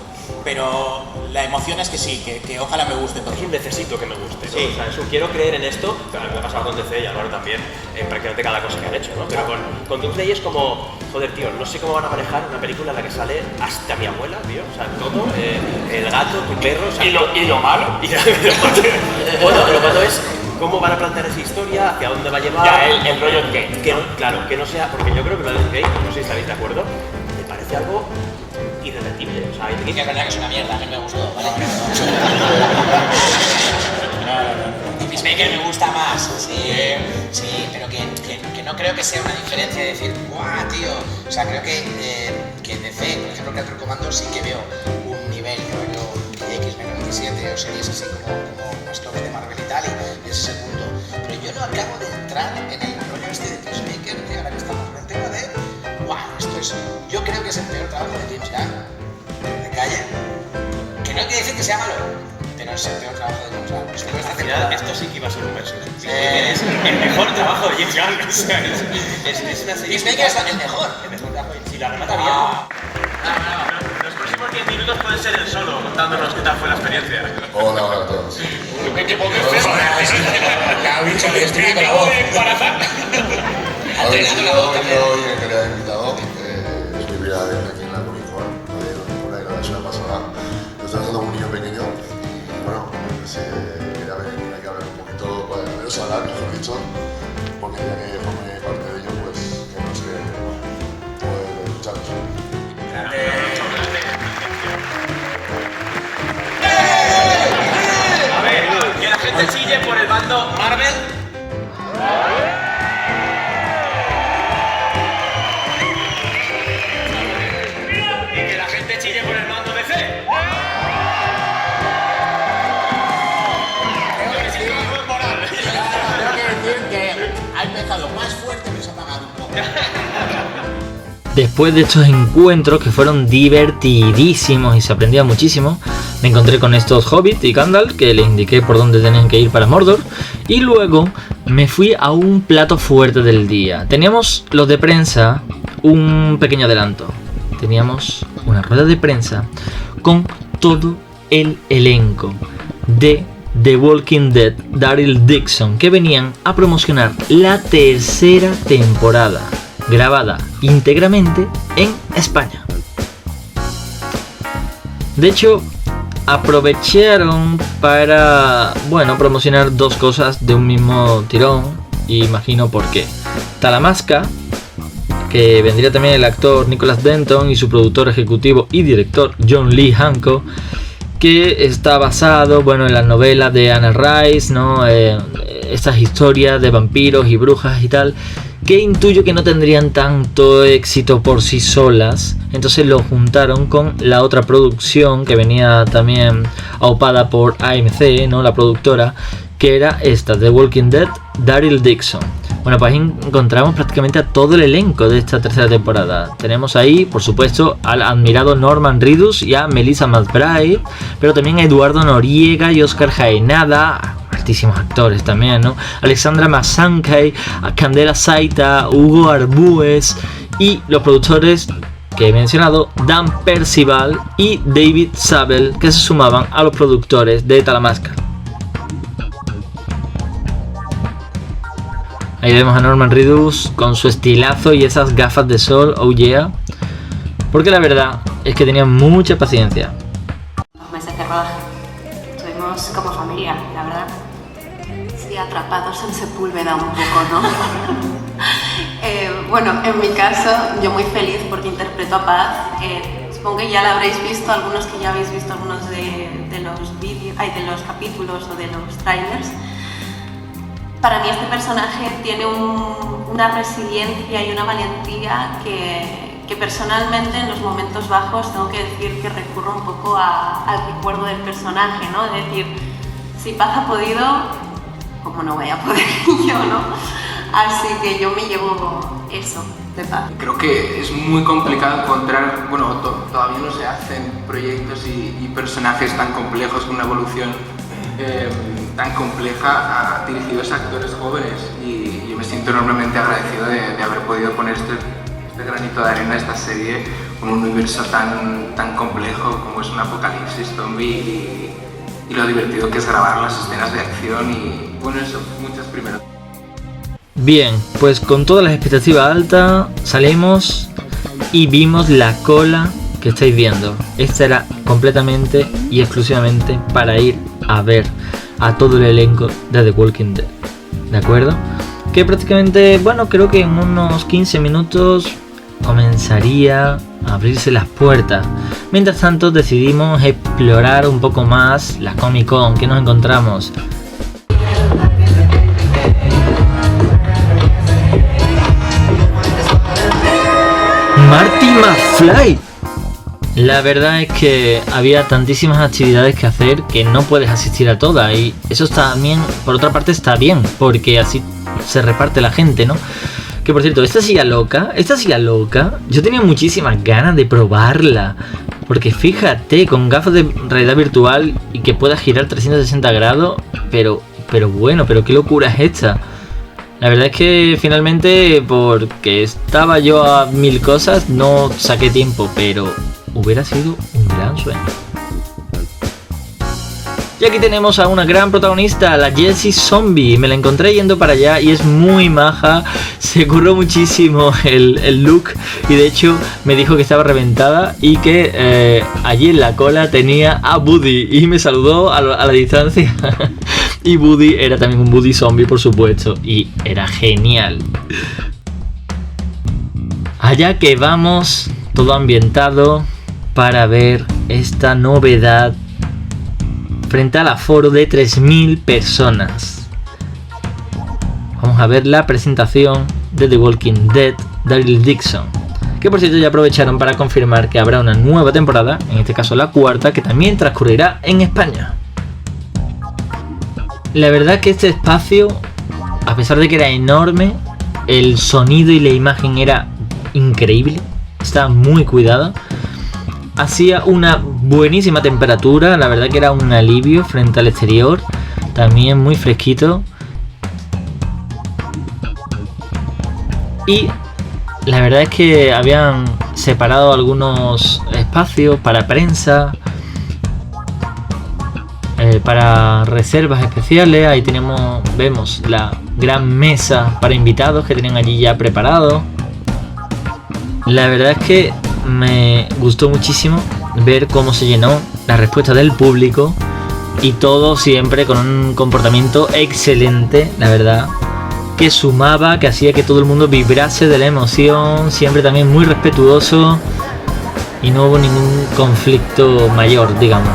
pero la emoción es que sí, que ojalá me guste todo. Es un necesito que me guste, ¿no? Sí. O sea, es un quiero creer en esto, claro, me ha pasado con DC y Álvaro también, en prácticamente cada cosa que han hecho, ¿no? Pero con Doomsday es como, joder, tío, no sé cómo van a manejar una película en la que sale hasta mi abuela, tío, o sea, todo, el gato, tu perro, o sea, y lo malo. Bueno, lo malo es cómo van a plantear esa historia, hacia dónde va a llevar. Ya, el rollo gay. Claro, que no sea, porque yo creo que lo de gay, no sé si estáis de acuerdo, me parece algo irrepetible. O sea, hay Que es verdad que es una mierda, a mí me gustó, ¿vale? Peacemaker me gusta más, sí, pero que no creo que sea una diferencia de decir, ¡guau, tío! O sea, creo que DC, por ejemplo, Creator Commando, sí que veo un nivel rollo X-Men 97 o series así como los tops de Marvel y tal, y ese es el punto. Pero yo no acabo de entrar en el rollo este de Peacemaker, que ahora que estamos en el tema de, ¡guau! Esto es, yo creo que es el peor trabajo de James Gunn, de calle, que no quiere decir que sea malo, pero es el peor trabajo de James Gunn. Esto sí que iba a ser un verso. Es el mejor trabajo de James Gunn. O sea, es una serie. Peacemaker es el mejor. Si la remata bien. Los próximos 10 minutos pueden ser el solo, contándonos qué tal fue la experiencia. Hola a todos. ¿Qué tipo de feo? La bicho que estoy con la voz. Hoy en calidad de invitado. Es mi primera vez aquí en la Comic Con. No he ido ninguna y la verdad es una pasada. Lo estoy haciendo un niño pequeño. Bueno, quería venir aquí a hablar un poquito, menos hablar, mejor dicho, porque ya que forme parte de ello, pues que no sé, poder escucharos. A ver, que la gente chille por el bando Marvel. Y que la gente chille por el bando DC. Tengo que decir que ha empezado más fuerte, pero se ha apagado un poco. Después de estos encuentros que fueron divertidísimos y se aprendía muchísimo, me encontré con estos Hobbit y Gandalf que les indiqué por dónde tenían que ir para Mordor, y luego me fui a un plato fuerte del día. Teníamos los de prensa, un pequeño adelanto. Teníamos una rueda de prensa con todo el elenco de The Walking Dead, Daryl Dixon, que venían a promocionar la tercera temporada, grabada íntegramente en España. De hecho, aprovecharon para, promocionar dos cosas de un mismo tirón, y imagino por qué. Talamasca, que vendría también el actor Nicholas Denton y su productor ejecutivo y director John Lee Hancock, que está basado en las novelas de Anne Rice, ¿no? Estas historias de vampiros y brujas y tal, que intuyo que no tendrían tanto éxito por sí solas, entonces lo juntaron con la otra producción que venía también aupada por AMC, ¿no? La productora, que era esta, The Walking Dead, Daryl Dixon. Bueno, pues ahí encontramos prácticamente a todo el elenco de esta tercera temporada. Tenemos ahí, por supuesto, al admirado Norman Reedus y a Melissa McBride, pero también a Eduardo Noriega y Oscar Jaenada, altísimos actores también, ¿no? Alexandra Masankay, a Candela Saita, Hugo Arbúez y los productores que he mencionado, Dan Percival y David Zabel, que se sumaban a los productores de Talamasca. Ahí vemos a Norman Reedus con su estilazo y esas gafas de sol, oh yeah. Porque la verdad es que tenía mucha paciencia. Los meses de rodaje estuvimos como familia, la verdad. Sí, atrapados en Sepúlveda un poco, ¿no? En mi caso, yo muy feliz porque interpreto a Paz. Supongo que ya la habréis visto, algunos que ya habéis visto algunos de los vídeos, de los capítulos o de los trailers. Para mí este personaje tiene una resiliencia y una valentía que personalmente en los momentos bajos tengo que decir que recurro un poco al recuerdo del personaje, ¿no? De decir, si Paz ha podido, ¿cómo no voy a poder yo, no? Así que yo me llevo eso de Paz. Creo que es muy complicado encontrar, todavía no se hacen proyectos y personajes tan complejos con una evolución tan compleja dirigidos a actores jóvenes, y yo me siento enormemente agradecido de haber podido poner este granito de arena a esta serie con un universo tan complejo como es un apocalipsis zombie y lo divertido que es grabar las escenas de acción y bueno, eso, muchas primeras. Bien, pues con todas las expectativas altas salimos y vimos la cola que estáis viendo. Esta era completamente y exclusivamente para ir a ver a todo el elenco de The Walking Dead, ¿de acuerdo? Que prácticamente, bueno, creo que en unos 15 minutos comenzaría a abrirse las puertas. Mientras tanto decidimos explorar un poco más la Comic Con. ¿Qué nos encontramos? Marty McFly. La verdad es que había tantísimas actividades que hacer que no puedes asistir a todas, y eso también, por otra parte, está bien, porque así se reparte la gente, ¿no? Que por cierto, esta silla loca, yo tenía muchísimas ganas de probarla, porque fíjate, con gafas de realidad virtual y que pueda girar 360 grados, pero bueno, pero qué locura es esta. La verdad es que finalmente, porque estaba yo a mil cosas, no saqué tiempo, pero hubiera sido un gran sueño. Y aquí tenemos a una gran protagonista, la Jessie Zombie. Me la encontré yendo para allá y es muy maja. Se curró muchísimo el look y de hecho me dijo que estaba reventada y que allí en la cola tenía a Buddy y me saludó a la distancia. Y Buddy era también un Buddy Zombie, por supuesto, y era genial. Allá que vamos, todo ambientado para ver esta novedad frente al aforo de 3000 personas. Vamos a ver la presentación de The Walking Dead, Daryl Dixon, que por cierto ya aprovecharon para confirmar que habrá una nueva temporada, en este caso la cuarta, que también transcurrirá en España. La verdad que este espacio, a pesar de que era enorme, el sonido y la imagen era increíble, estaba muy cuidada. Hacía una buenísima temperatura, la verdad que era un alivio frente al exterior, también muy fresquito. Y la verdad es que habían separado algunos espacios para prensa, para reservas especiales. Ahí vemos la gran mesa para invitados que tenían allí ya preparado. La verdad es que me gustó muchísimo ver cómo se llenó, la respuesta del público y todo siempre con un comportamiento excelente, la verdad, que sumaba, que hacía que todo el mundo vibrase de la emoción, siempre también muy respetuoso y no hubo ningún conflicto mayor, digamos.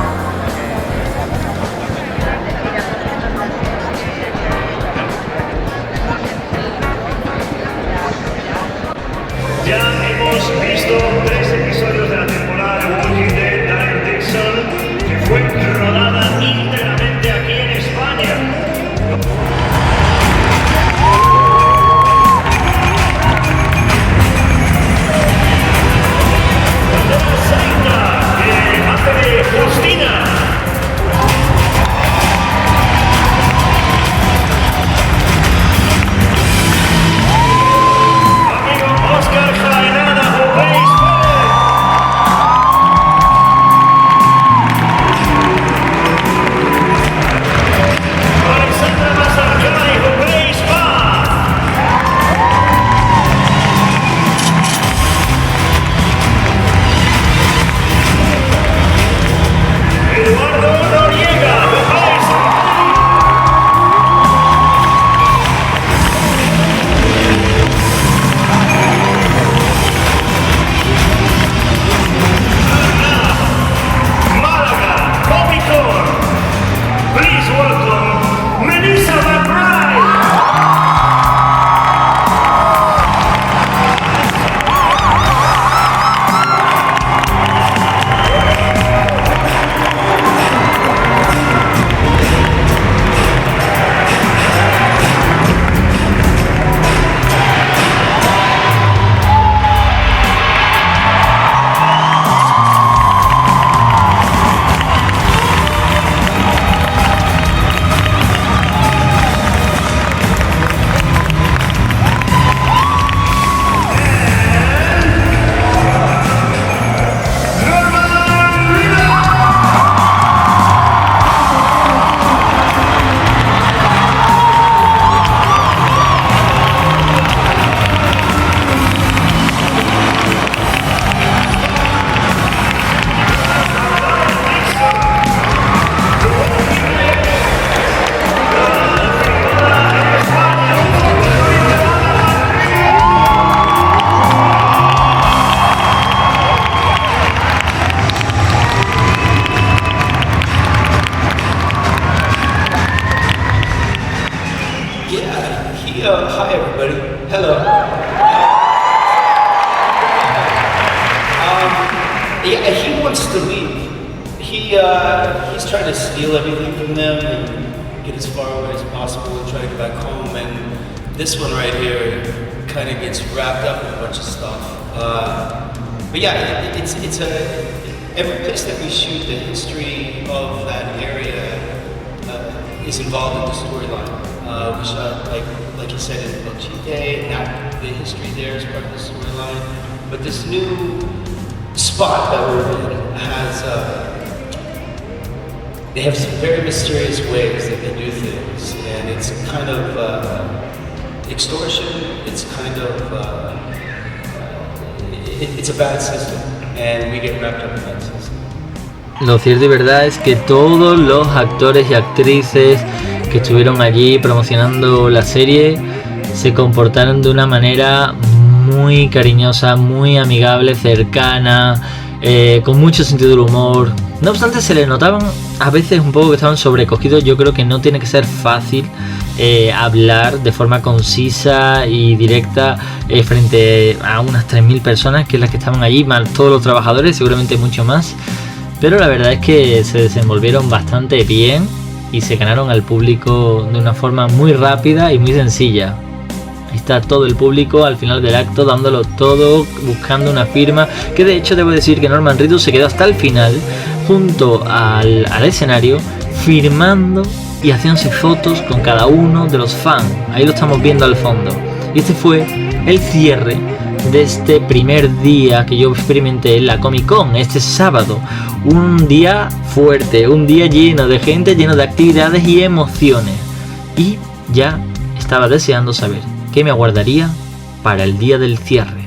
Yeah, he wants to leave. He's trying to steal everything from them and get as far away as possible and try to get back home. And this one right here kind of gets wrapped up in a bunch of stuff. But yeah, it's every place that we shoot, the history of that area is involved in the storyline. We shot, like you said, in Belchite, the history there is part of the storyline. But this new spot that we're in has, they have some very mysterious ways that they do things, and it's kind of extortion, it's kind of, it's a bad system, and we get wrapped up in that system. Lo cierto y verdad es que todos los actores y actrices que estuvieron allí promocionando la serie se comportaron de una manera muy cariñosa, muy amigable, cercana, con mucho sentido del humor. No obstante, se les notaban a veces un poco que estaban sobrecogidos. Yo creo que no tiene que ser fácil hablar de forma concisa y directa frente a unas 3.000 personas, que es las que estaban allí, más todos los trabajadores, seguramente mucho más. Pero la verdad es que se desenvolvieron bastante bien y se ganaron al público de una forma muy rápida y muy sencilla. Ahí está todo el público al final del acto dándolo todo, buscando una firma, que de hecho debo decir que Norman Reedus se quedó hasta el final junto al escenario firmando y haciéndose fotos con cada uno de los fans. Ahí lo estamos viendo al fondo. Y este fue el cierre de este primer día que yo experimenté en la Comic Con, este sábado. Un día fuerte, un día lleno de gente, lleno de actividades y emociones. Y ya estaba deseando saber qué me aguardaría para el día del cierre.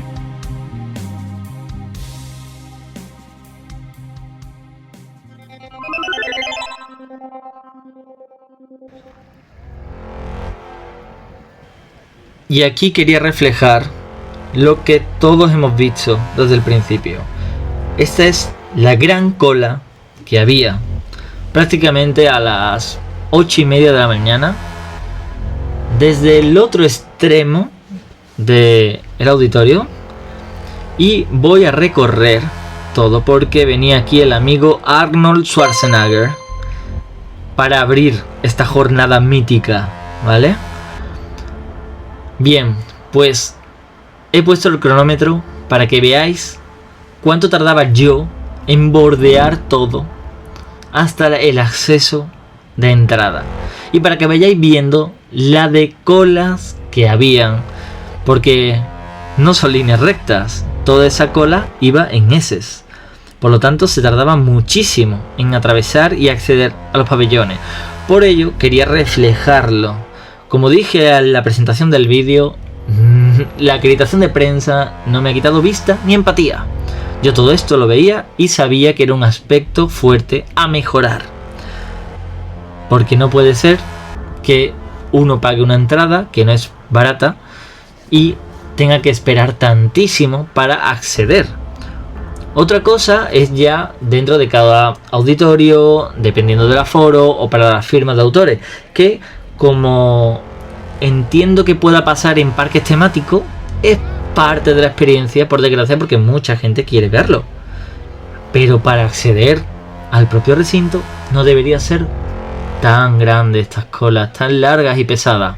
Y aquí quería reflejar lo que todos hemos visto desde el principio. Esta es la gran cola que había prácticamente a las 8:30 de la mañana desde el otro extremo del auditorio, y voy a recorrer todo porque venía aquí el amigo Arnold Schwarzenegger para abrir esta jornada mítica, ¿vale? Bien, pues he puesto el cronómetro para que veáis cuánto tardaba yo en bordear todo hasta el acceso de entrada, y para que vayáis viendo la de colas que habían, porque no son líneas rectas, toda esa cola iba en eses, por lo tanto se tardaba muchísimo en atravesar y acceder a los pabellones. Por ello quería reflejarlo. Como dije en la presentación del vídeo, la acreditación de prensa no me ha quitado vista ni empatía. Yo todo esto lo veía y sabía que era un aspecto fuerte a mejorar, porque no puede ser que uno pague una entrada que no es barata y tenga que esperar tantísimo para acceder. Otra cosa es ya dentro de cada auditorio, dependiendo del aforo o para las firmas de autores, que como entiendo que pueda pasar en parques temáticos, es parte de la experiencia, por desgracia, porque mucha gente quiere verlo. Pero para acceder al propio recinto no debería ser tan grande estas colas, tan largas y pesadas.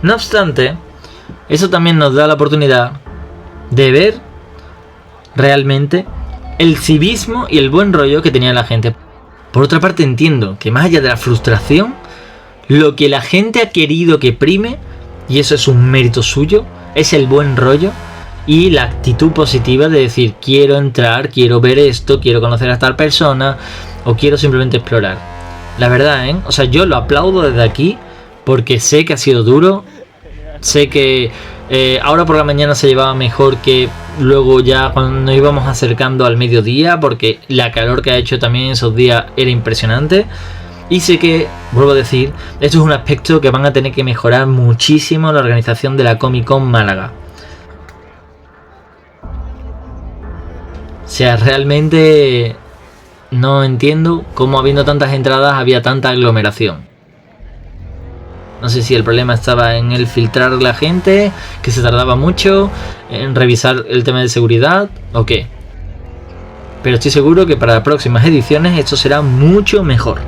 No obstante, eso también nos da la oportunidad de ver realmente el civismo y el buen rollo que tenía la gente. Por otra parte, entiendo que más allá de la frustración, lo que la gente ha querido que prime, y eso es un mérito suyo, es el buen rollo y la actitud positiva de decir: quiero entrar, quiero ver esto, quiero conocer a tal persona, o quiero simplemente explorar. La verdad, o sea, yo lo aplaudo desde aquí, porque sé que ha sido duro, sé que ahora por la mañana se llevaba mejor que luego ya cuando nos íbamos acercando al mediodía, porque la calor que ha hecho también esos días era impresionante. Y sé que, vuelvo a decir, esto es un aspecto que van a tener que mejorar muchísimo la organización de la Comic Con Málaga. O sea, realmente no entiendo cómo habiendo tantas entradas había tanta aglomeración. No sé si el problema estaba en el filtrar la gente, que se tardaba mucho, en revisar el tema de seguridad o qué. Pero estoy seguro que para las próximas ediciones esto será mucho mejor.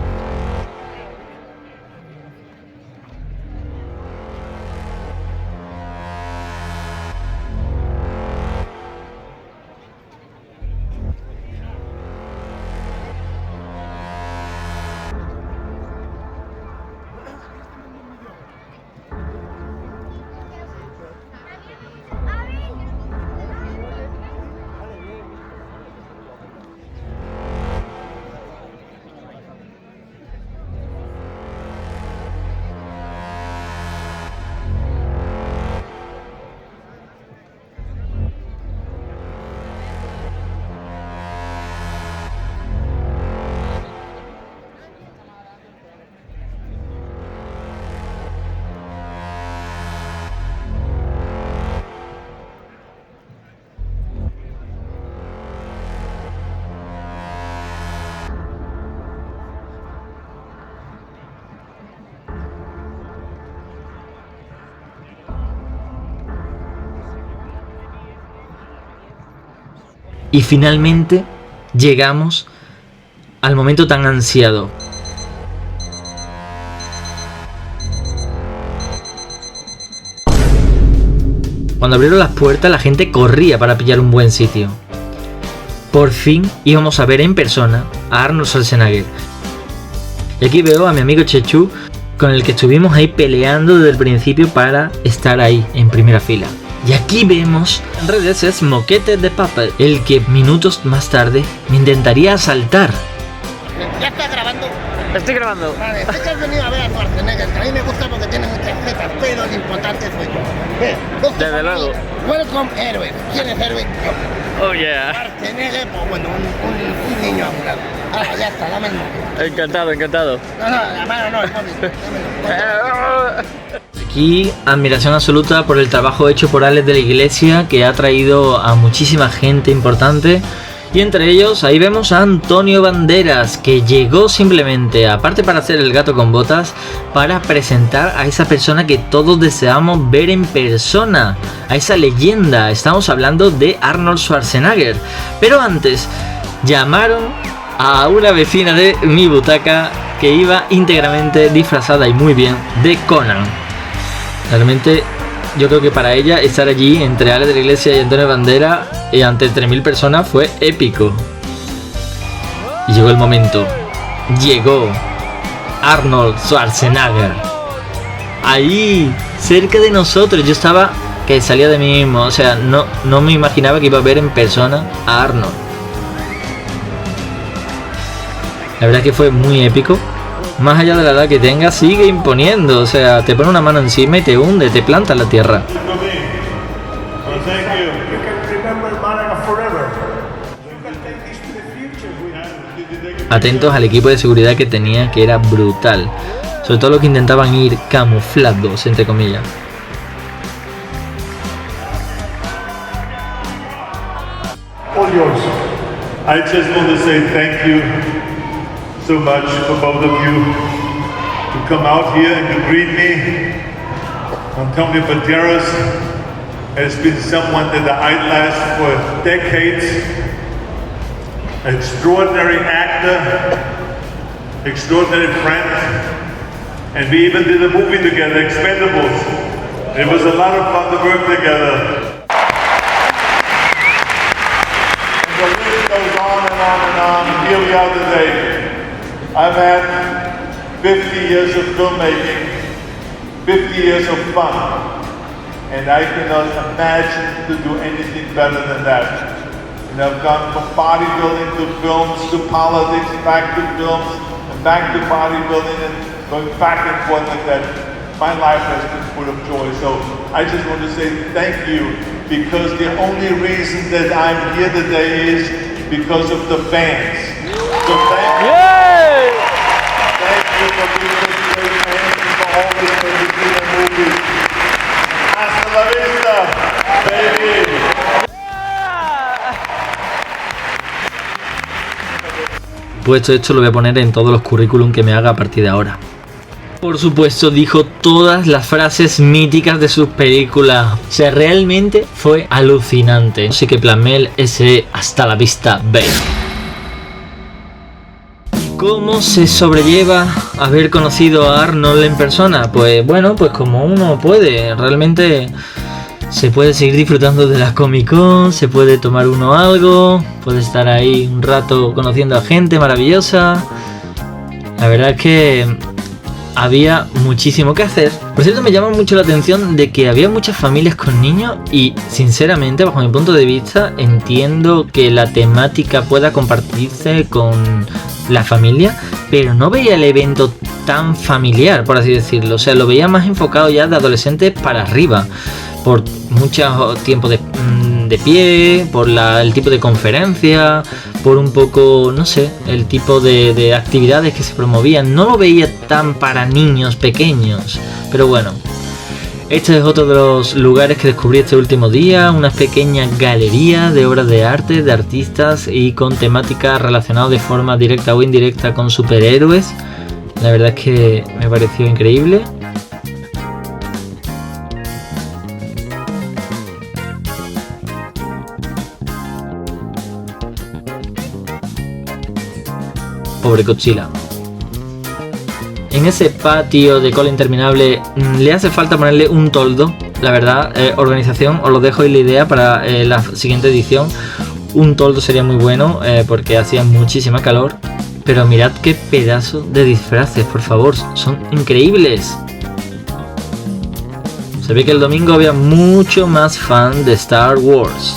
Y finalmente llegamos al momento tan ansiado. Cuando abrieron las puertas, la gente corría para pillar un buen sitio. Por fin íbamos a ver en persona a Arnold Schwarzenegger. Y aquí veo a mi amigo Chechu, con el que estuvimos ahí peleando desde el principio para estar ahí en primera fila. Y aquí vemos en redes es Moquete de Puppet, el que minutos más tarde me intentaría asaltar. ¿Ya estás grabando? Estoy grabando. Vale, sé que has venido a ver a Schwarzenegger, que a mí me gusta porque tiene muchas tetas, pero lo importante soy yo. Desde luego. Welcome Héroe. ¿Quién es Héroe? Yo. Oh yeah. Schwarzenegger, pues bueno, un niño ambulante. Ahora ya está, dame el móvil. Encantado, encantado. No, la mano no, el móvil. Aquí admiración absoluta por el trabajo hecho por Alex de la Iglesia, que ha traído a muchísima gente importante. Y entre ellos ahí vemos a Antonio Banderas, que llegó simplemente, aparte para hacer el gato con botas, para presentar a esa persona que todos deseamos ver en persona, a esa leyenda. Estamos hablando de Arnold Schwarzenegger. Pero antes llamaron a una vecina de mi butaca que iba íntegramente disfrazada y muy bien de Conan. Realmente yo creo que para ella estar allí entre Alex de la Iglesia y Antonio Banderas y ante 3.000 personas fue épico. Y llegó el momento. Llegó Arnold Schwarzenegger. Ahí, cerca de nosotros. Yo estaba que salía de mí mismo. O sea, no me imaginaba que iba a ver en persona a Arnold. La verdad que fue muy épico. Más allá de la edad que tenga, sigue imponiendo. O sea, te pone una mano encima y te hunde, te planta en la tierra. Atentos al equipo de seguridad que tenía, que era brutal. Sobre todo los que intentaban ir camuflados, entre comillas. All yours. I just want to say thank you so much for both of you to come out here and to greet me. Antonio Banderas has been someone that I idolized for decades. Extraordinary actor, extraordinary friend, and we even did a movie together, Expendables. It was a lot of fun to work together. And the list goes on and on and on, and here we are today. I've had 50 years of filmmaking, 50 years of fun, and I cannot imagine to do anything better than that. And I've gone from bodybuilding to films to politics, back to films, and back to bodybuilding, and going back and forth like that. My life has been full of joy. So I just want to say thank you, because the only reason that I'm here today is because of the fans. So thank you. Thank you for being such great fans and for always making me movies. Hasta la vista, baby. supuesto esto lo voy a poner en todos los currículum que me haga a partir de ahora. Por supuesto dijo todas las frases míticas de sus películas. O sea, realmente fue alucinante. Así que plasmé ese hasta la vista, baby. ¿Cómo se sobrelleva haber conocido a Arnold en persona? Pues bueno, pues como uno puede. Realmente se puede seguir disfrutando de las Comic Con, se puede tomar uno algo, puede estar ahí un rato conociendo a gente maravillosa. La verdad es que había muchísimo que hacer. Por cierto, me llama mucho la atención de que había muchas familias con niños y sinceramente, bajo mi punto de vista, entiendo que la temática pueda compartirse con la familia, pero no veía el evento tan familiar, por así decirlo. O sea, lo veía más enfocado ya de adolescentes para arriba, por mucho tiempo de pie, por el tipo de conferencia, por un poco, no sé, el tipo de actividades que se promovían. No lo veía tan para niños pequeños, pero bueno. Este es otro de los lugares que descubrí este último día, una pequeña galería de obras de arte, de artistas y con temática relacionada de forma directa o indirecta con superhéroes. La verdad es que me pareció increíble. Pobre Godzilla. En ese patio de cola interminable le hace falta ponerle un toldo. La verdad, organización, os lo dejo en la idea para la siguiente edición. Un toldo sería muy bueno porque hacía muchísima calor. Pero mirad qué pedazo de disfraces, por favor, son increíbles. Se ve que el domingo había mucho más fan de Star Wars.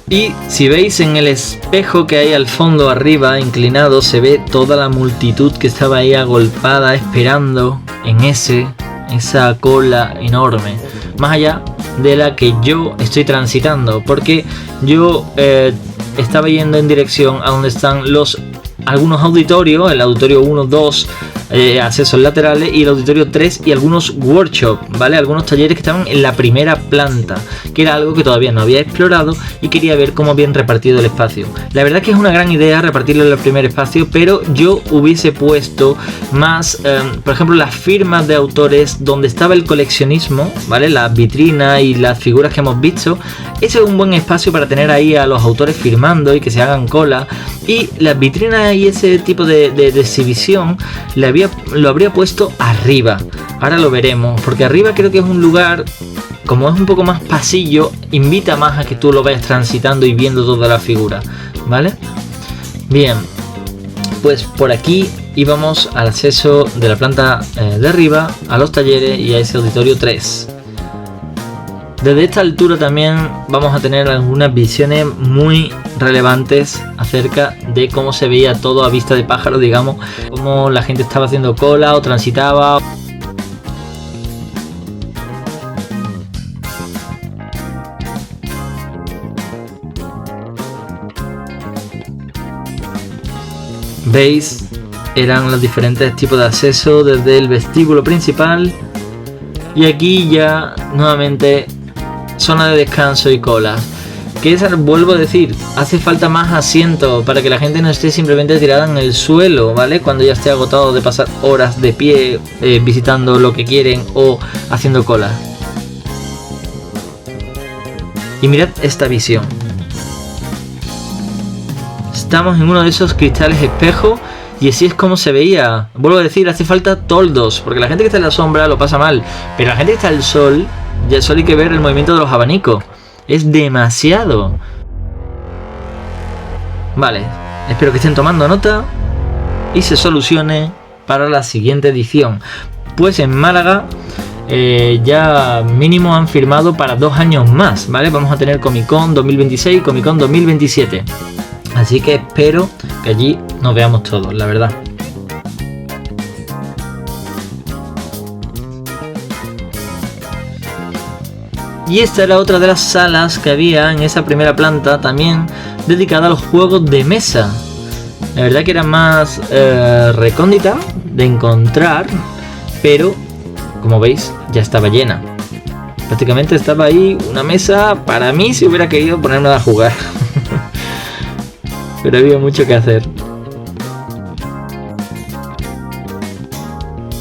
Y si veis en el espejo que hay al fondo arriba, inclinado, se ve toda la multitud que estaba ahí agolpada esperando en esa cola enorme. Más allá de la que yo estoy transitando, porque yo estaba yendo en dirección a donde están algunos auditorios, el auditorio 1, 2, accesos laterales, y el auditorio 3 y algunos workshops, ¿vale? Algunos talleres que estaban en la primera planta, que era algo que todavía no había explorado y quería ver cómo habían repartido el espacio. La verdad es que es una gran idea repartirlo en el primer espacio, pero yo hubiese puesto más, por ejemplo, las firmas de autores donde estaba el coleccionismo, ¿vale? Las vitrinas y las figuras que hemos visto. Ese es un buen espacio para tener ahí a los autores firmando y que se hagan cola. Y las vitrinas y ese tipo de exhibición lo habría puesto arriba. Ahora lo veremos, porque arriba creo que es un lugar, como es un poco más pasillo, invita más a que tú lo vayas transitando y viendo toda la figura, ¿vale? Bien, pues por aquí íbamos al acceso de la planta de arriba, a los talleres y a ese auditorio 3. Desde esta altura también vamos a tener algunas visiones muy relevantes acerca de cómo se veía todo a vista de pájaro, digamos, cómo la gente estaba haciendo cola o transitaba. ¿Veis? Eran los diferentes tipos de acceso desde el vestíbulo principal. Y aquí ya nuevamente zona de descanso y colas. Que vuelvo a decir, hace falta más asientos para que la gente no esté simplemente tirada en el suelo, ¿vale? Cuando ya esté agotado de pasar horas de pie visitando lo que quieren o haciendo cola. Y mirad esta visión. Estamos en uno de esos cristales espejo y así es como se veía. Vuelvo a decir, hace falta toldos, porque la gente que está en la sombra lo pasa mal, pero la gente que está al sol, ya solo hay que ver el movimiento de los abanicos. Es demasiado. Vale, espero que estén tomando nota y se solucione para la siguiente edición. Pues en Málaga ya mínimo han firmado para 2 años más, ¿vale? Vamos a tener Comic Con 2026 y Comic Con 2027. Así que espero que allí nos veamos todos, la verdad. Y esta era otra de las salas que había en esa primera planta, también dedicada a los juegos de mesa. La verdad que era más recóndita de encontrar, pero como veis ya estaba llena. Prácticamente estaba ahí una mesa para mí si hubiera querido ponerme a jugar. Pero había mucho que hacer.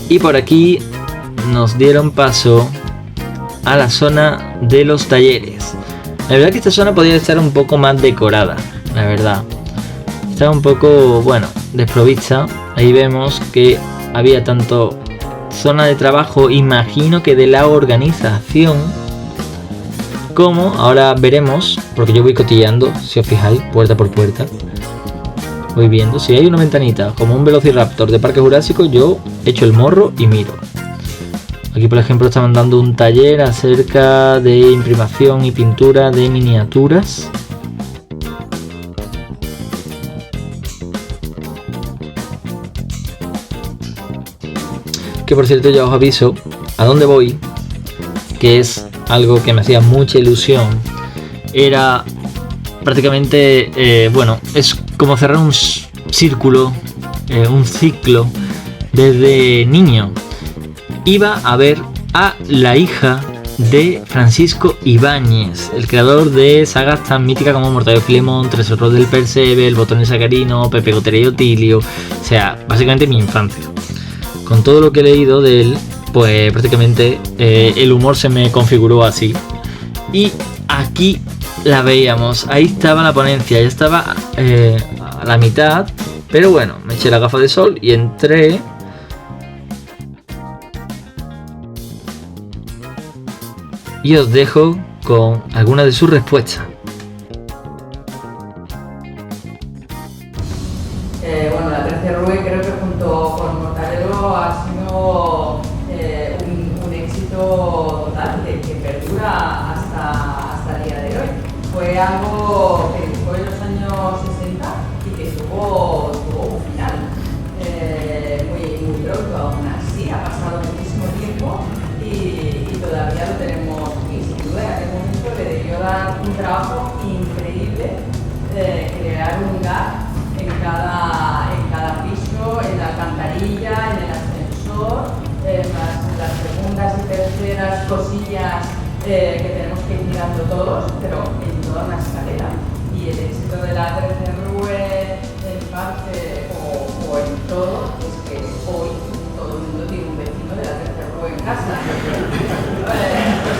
Y por aquí nos dieron paso a la zona de los talleres. La verdad que esta zona podría estar un poco más decorada, la verdad. Estaba un poco, bueno, desprovista. Ahí vemos que había tanto zona de trabajo, imagino que de la organización, como ahora veremos, porque yo voy cotilleando, si os fijáis, puerta por puerta. Voy viendo, si hay una ventanita, como un Velociraptor de Parque Jurásico, yo echo el morro y miro. Aquí por ejemplo estaban dando un taller acerca de imprimación y pintura de miniaturas. Que por cierto ya os aviso a dónde voy, que es algo que me hacía mucha ilusión. Era prácticamente, bueno, es como cerrar un círculo, un ciclo desde niño. Iba a ver a la hija de Francisco Ibáñez, el creador de sagas tan míticas como Mortadelo y Filemón, Tres Horrores del Percebe, El Botón de Sacarino, Pepe Gotera y Otilio. O sea, básicamente mi infancia. Con todo lo que he leído de él, pues prácticamente el humor se me configuró así. Y aquí la veíamos, ahí estaba la ponencia, ya estaba a la mitad, pero bueno, me eché la gafa de sol y entré. Y os dejo con algunas de sus respuestas. Bueno, la 13 Rue creo que junto con Mortadelo ha sido un éxito total que perdura hasta el día de hoy. Fue algo que fue en los años 60 y que tuvo un final muy pronto. Aún así ha pasado muchísimo tiempo y todavía lo tenemos aquí. Sin duda en aquel momento le debió dar un trabajo increíble, crear un lugar en cada piso, en la alcantarilla, en el ascensor, en las segundas y terceras cosillas que tenemos que ir mirando todos, pero en toda una escalera. Y el éxito de la 13 Rue en parte o en todo es que hoy todo el mundo tiene un vecino de la 13 Rue en casa. O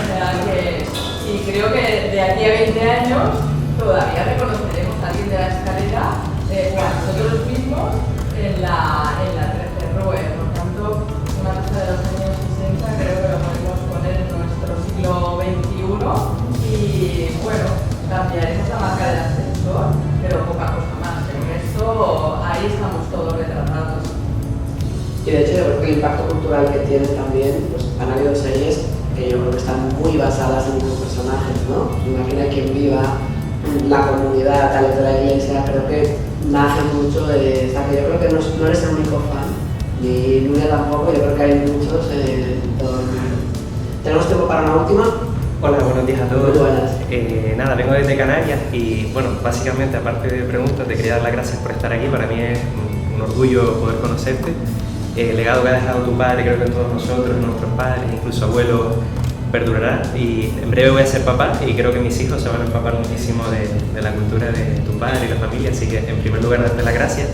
sea que, y creo que de aquí a 20 años todavía reconoceremos a alguien de la escalera o a nosotros mismos en la 13 Rue. Por tanto, una cosa de los años 60 creo que lo podemos poner en nuestro siglo XXI y bueno, cambiaremos la marca del ascensor, pero poca cosa más. El resto, ahí estamos todos retratados. Y de hecho yo creo que el impacto cultural que tiene también, pues han habido series que yo creo que están muy basadas en los personajes, ¿no? Imagina quien viva la comunidad tal vez de la iglesia, creo que nace mucho de esta, que yo creo que no eres el único fan, ni Nuria tampoco, yo creo que hay muchos en todo el mundo. ¿Tenemos tiempo para una última? Hola, buenos días a todos. Muy buenas. Nada, vengo desde Canarias y bueno, básicamente aparte de preguntas, te quería dar las gracias por estar aquí. Para mí es un orgullo poder conocerte. El legado que ha dejado tu padre, creo que en todos nosotros, en nuestros padres, incluso abuelos, perdurará. Y en breve voy a ser papá y creo que mis hijos se van a empapar muchísimo de la cultura de tu padre y la familia. Así que en primer lugar, darte las gracias.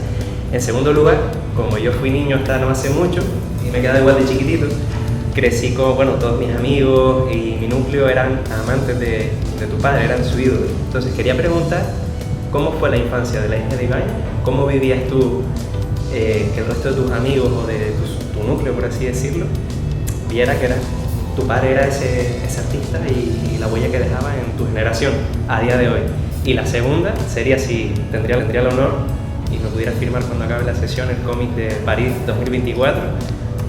En segundo lugar, como yo fui niño hasta no hace mucho y me he quedado igual de chiquitito, crecí con, bueno, todos mis amigos y mi núcleo eran amantes de tu padre, eran su ídolo. Entonces quería preguntar, ¿cómo fue la infancia de la hija de Iván? ¿Cómo vivías tú que el resto de tus amigos o de tu núcleo, por así decirlo, viera que tu padre era ese artista y la huella que dejaba en tu generación a día de hoy? Y la segunda sería si tendría el honor y me pudiera firmar cuando acabe la sesión el cómic de París 2024,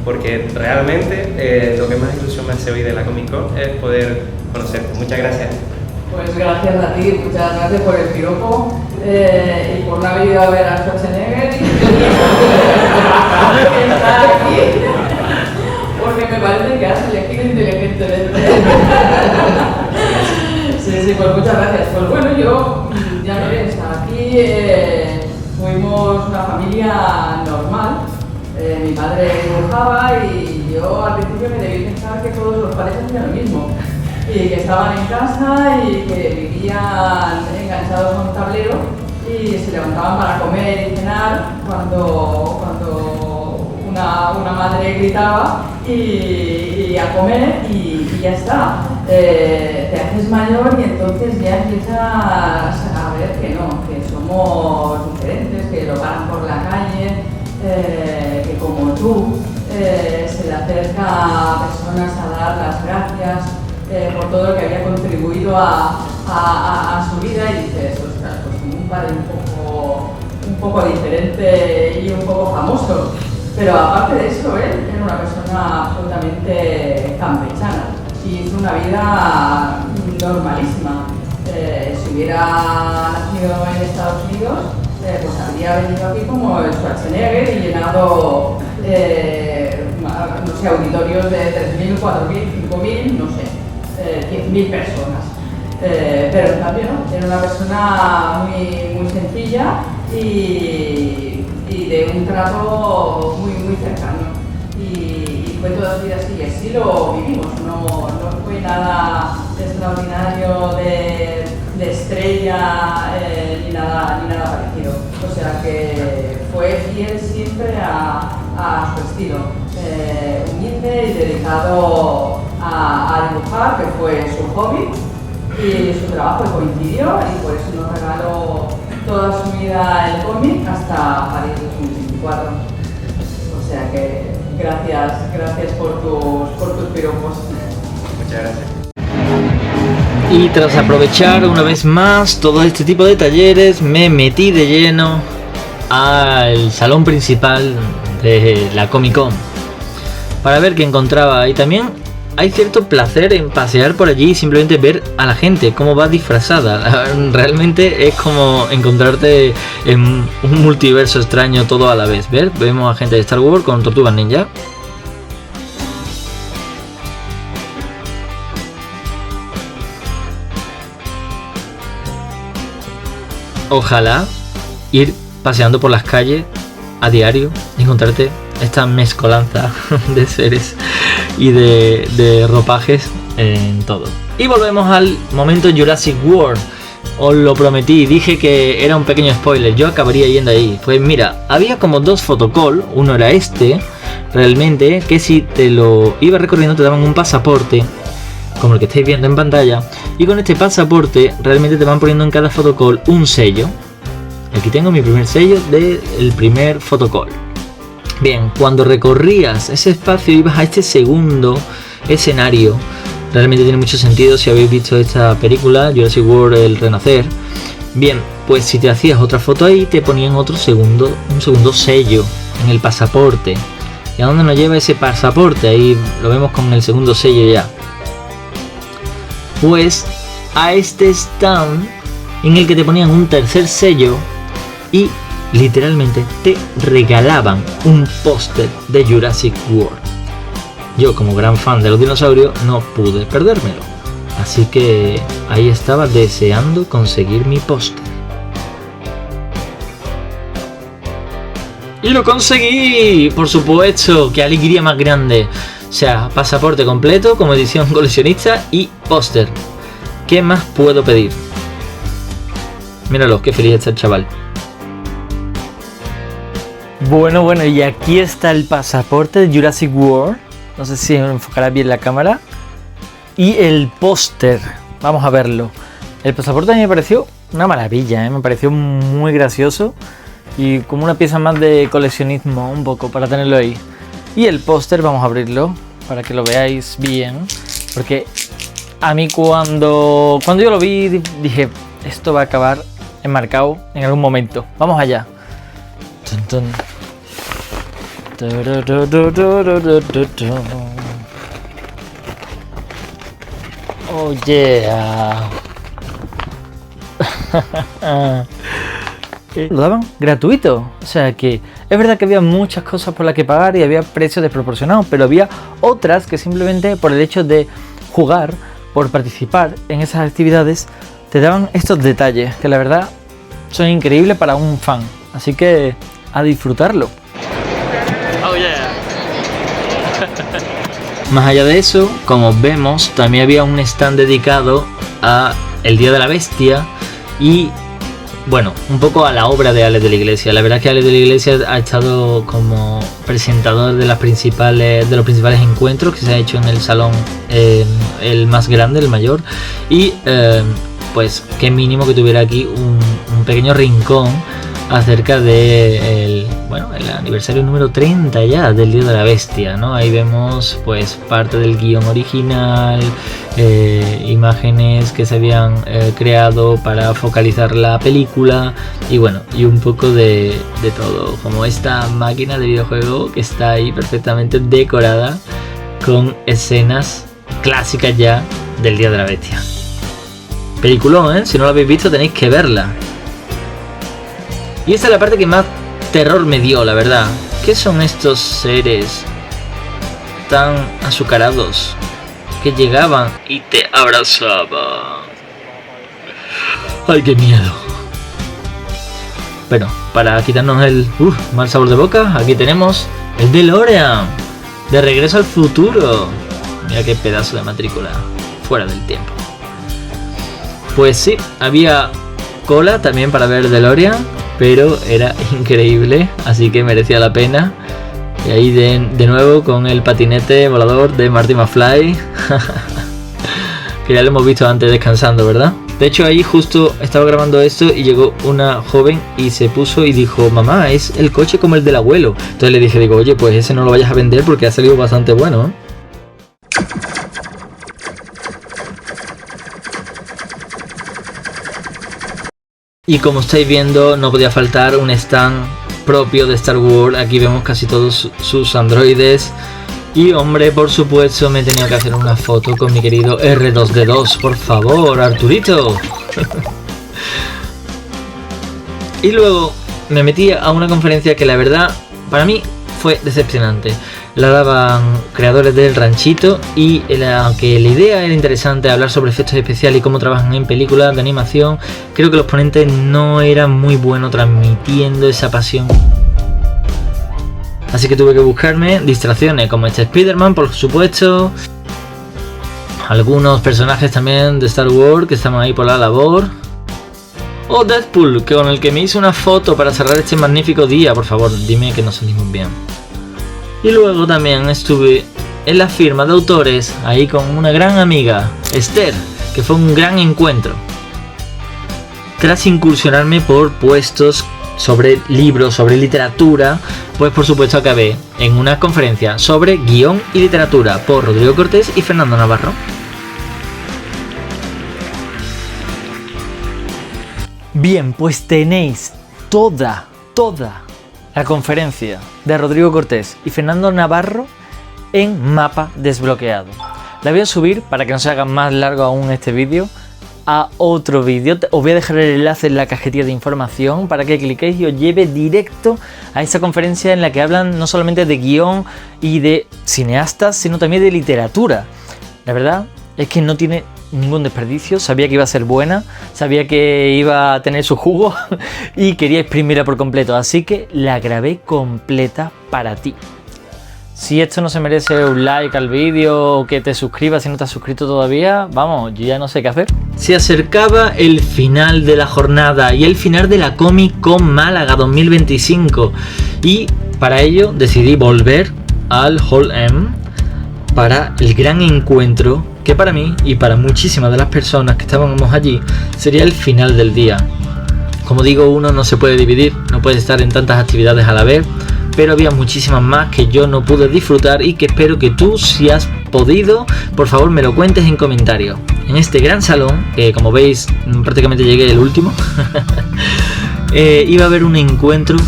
porque realmente lo que más ilusión me hace hoy de la Comic Con es poder conocerte. Muchas gracias. Pues gracias a ti, muchas gracias por el piropo y por no haber ido a ver a Schwarzenegger y estar aquí, porque me parece que has elegido inteligentemente. Sí, pues muchas gracias. Pues bueno, yo, ya me ves, aquí fuimos una familia normal. Mi padre dibujaba y yo al principio me debí pensar que todos los padres hacían lo mismo. Y que estaban en casa y que vivían enganchados a un tablero y se levantaban para comer y cenar cuando una madre gritaba y a comer y ya está. Te haces mayor y entonces ya empiezas a ver que no, que somos diferentes, que lo paran por la calle, que como tú se le acerca a personas a dar las gracias por todo lo que había contribuido a su vida y dices, ostras, pues un padre un poco diferente y un poco famoso. Pero aparte de eso, él era una persona absolutamente campechana y hizo una vida normalísima. Si hubiera nacido en Estados Unidos, pues habría venido aquí como el Schwarzenegger y llenado, no sé, auditorios de 3.000, 4.000, 5.000, no sé, 10.000 personas. Pero también, ¿no? Era una persona muy sencilla y de un trato muy cercano. Y fue toda su vida así, y así lo vivimos. No fue nada extraordinario de estrella ni nada parecido. O sea que fue fiel siempre a su estilo, humilde y dedicado a dibujar, que fue su hobby, y su trabajo coincidió y por eso nos regaló toda su vida el cómic hasta París 2024. O sea que gracias por tus piropos. Muchas gracias. Y tras aprovechar una vez más todo este tipo de talleres, me metí de lleno al salón principal de la Comic Con para ver qué encontraba. Y también hay cierto placer en pasear por allí y simplemente ver a la gente cómo va disfrazada. Realmente es como encontrarte en un multiverso extraño todo a la vez. Vemos a gente de Star Wars con tortugas ninja. Ojalá ir paseando por las calles a diario y encontrarte esta mezcolanza de seres y de ropajes en todo. Y volvemos al momento Jurassic World. Os lo prometí, dije que era un pequeño spoiler, yo acabaría yendo ahí. Pues mira, había como dos photocall, uno era este, realmente, que si te lo ibas recorriendo te daban un pasaporte, como el que estáis viendo en pantalla, y con este pasaporte realmente te van poniendo en cada photocall un sello. Aquí tengo mi primer sello del primer photocall. Bien, cuando recorrías ese espacio ibas a este segundo escenario. Realmente tiene mucho sentido si habéis visto esta película, Jurassic World, El Renacer. Bien, pues si te hacías otra foto ahí, te ponían un segundo sello en el pasaporte. ¿Y a dónde nos lleva ese pasaporte? Ahí lo vemos con el segundo sello ya. Pues a este stand en el que te ponían un tercer sello y literalmente te regalaban un póster de Jurassic World. Yo, como gran fan de los dinosaurios, no pude perdérmelo, así que ahí estaba deseando conseguir mi póster. ¡Y lo conseguí! Por supuesto, qué alegría más grande. O sea, pasaporte completo como edición coleccionista y póster. ¿Qué más puedo pedir? Míralo, qué feliz está el chaval. Bueno, y aquí está el pasaporte de Jurassic World. No sé si enfocará bien la cámara. Y el póster. Vamos a verlo. El pasaporte a mí me pareció una maravilla, me pareció muy gracioso. Y como una pieza más de coleccionismo, un poco, para tenerlo ahí. Y el póster, vamos a abrirlo para que lo veáis bien. Porque a mí cuando yo lo vi, dije, esto va a acabar enmarcado en algún momento. Vamos allá. Tun, tun. Oh yeah. Lo daban gratuito, o sea que es verdad que había muchas cosas por las que pagar y había precios desproporcionados, pero había otras que simplemente por el hecho de jugar por participar en esas actividades te daban estos detalles que la verdad son increíbles para un fan. Así que a disfrutarlo. Oh yeah. Más allá de eso, como vemos, también había un stand dedicado a el Día de la Bestia y, bueno, un poco a la obra de Alex de la Iglesia. La verdad es que Alex de la Iglesia ha estado como presentador de los principales encuentros que se ha hecho en el salón, el más grande, el mayor, y pues qué mínimo que tuviera aquí un pequeño rincón acerca de el aniversario número 30 ya del Día de la Bestia, ¿no? Ahí vemos pues parte del guión original, imágenes que se habían creado para focalizar la película y bueno, y un poco de todo, como esta máquina de videojuego que está ahí perfectamente decorada con escenas clásicas ya del Día de la Bestia. Peliculón, ¿eh? Si no lo habéis visto tenéis que verla. Y esta es la parte que más terror me dio, la verdad. ¿Qué son estos seres tan azucarados que llegaban y te abrazaban? ¡Ay, qué miedo! Pero para quitarnos el mal sabor de boca, aquí tenemos el DeLorean de Regreso al Futuro. Mira qué pedazo de matrícula fuera del tiempo. Pues sí, había cola también para ver DeLorean, pero era increíble, así que merecía la pena. Y ahí de nuevo con el patinete volador de Marty McFly, que ya lo hemos visto antes descansando, ¿verdad? De hecho ahí justo estaba grabando esto y llegó una joven y se puso y dijo: mamá, es el coche como el del abuelo. Entonces le dije, oye, pues ese no lo vayas a vender porque ha salido bastante bueno, ¿eh? Y como estáis viendo, no podía faltar un stand propio de Star Wars. Aquí vemos casi todos sus androides. Y hombre, por supuesto, me he tenido que hacer una foto con mi querido R2D2. Por favor, Arturito. Y luego me metí a una conferencia que la verdad, para mí, fue decepcionante. La daban creadores del Ranchito y aunque la idea era interesante, hablar sobre efectos especiales y cómo trabajan en películas de animación, creo que los ponentes no eran muy buenos transmitiendo esa pasión. Así que tuve que buscarme distracciones como este Spider-Man, por supuesto, algunos personajes también de Star Wars que estaban ahí por la labor, o Deadpool, que con el que me hice una foto para cerrar este magnífico día. Por favor, dime que nos salimos bien. Y luego también estuve en la firma de autores, ahí con una gran amiga, Esther, que fue un gran encuentro. Tras incursionarme por puestos sobre libros, sobre literatura, pues por supuesto acabé en una conferencia sobre guión y literatura por Rodrigo Cortés y Fernando Navarro. Bien, pues tenéis toda la conferencia de Rodrigo Cortés y Fernando Navarro en Mapa Desbloqueado. La voy a subir para que no se haga más largo aún este vídeo a otro vídeo. Os voy a dejar el enlace en la cajetilla de información para que cliquéis y os lleve directo a esa conferencia en la que hablan no solamente de guión y de cineastas, sino también de literatura. La verdad es que no tiene ningún desperdicio. Sabía que iba a ser buena, sabía que iba a tener su jugo y quería exprimirla por completo, así que la grabé completa para ti. Si esto no se merece un like al vídeo o que te suscribas si no te has suscrito todavía, vamos, yo ya no sé qué hacer. Se acercaba el final de la jornada y el final de la Comic Con Málaga 2025 y para ello decidí volver al Hall M para el gran encuentro que para mí y para muchísimas de las personas que estábamos allí sería el final del día. Como digo, uno no se puede dividir, no puede estar en tantas actividades a la vez, pero había muchísimas más que yo no pude disfrutar y que espero que tú, si has podido, por favor me lo cuentes en comentarios. En este gran salón, que como veis prácticamente llegué el último, iba a haber un encuentro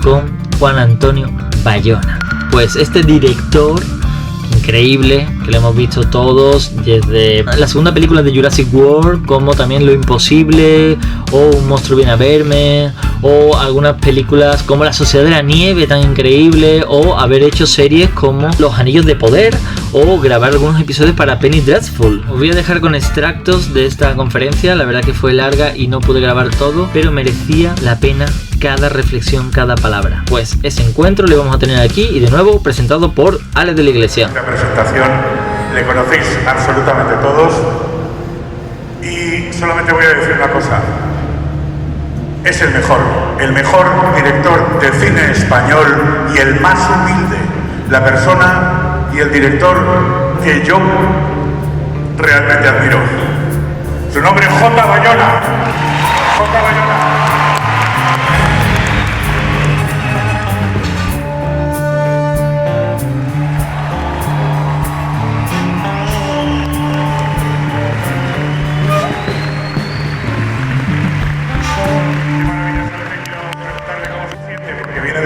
con Juan Antonio Bayona. Pues este director increíble, que lo hemos visto todos desde la segunda película de Jurassic World, como también Lo Imposible, o Un monstruo viene a verme, o algunas películas como La Sociedad de la Nieve tan increíble, o haber hecho series como Los Anillos de Poder o grabar algunos episodios para Penny Dreadful. Os voy a dejar con extractos de esta conferencia, la verdad que fue larga y no pude grabar todo, pero merecía la pena cada reflexión, cada palabra. Pues ese encuentro lo vamos a tener aquí y de nuevo presentado por Alex de la Iglesia. Esta presentación le conocéis absolutamente todos y solamente voy a decir una cosa. Es el mejor director de cine español y el más humilde, la persona y el director que yo realmente admiro. Su nombre es J. Bayona. J. Bayona.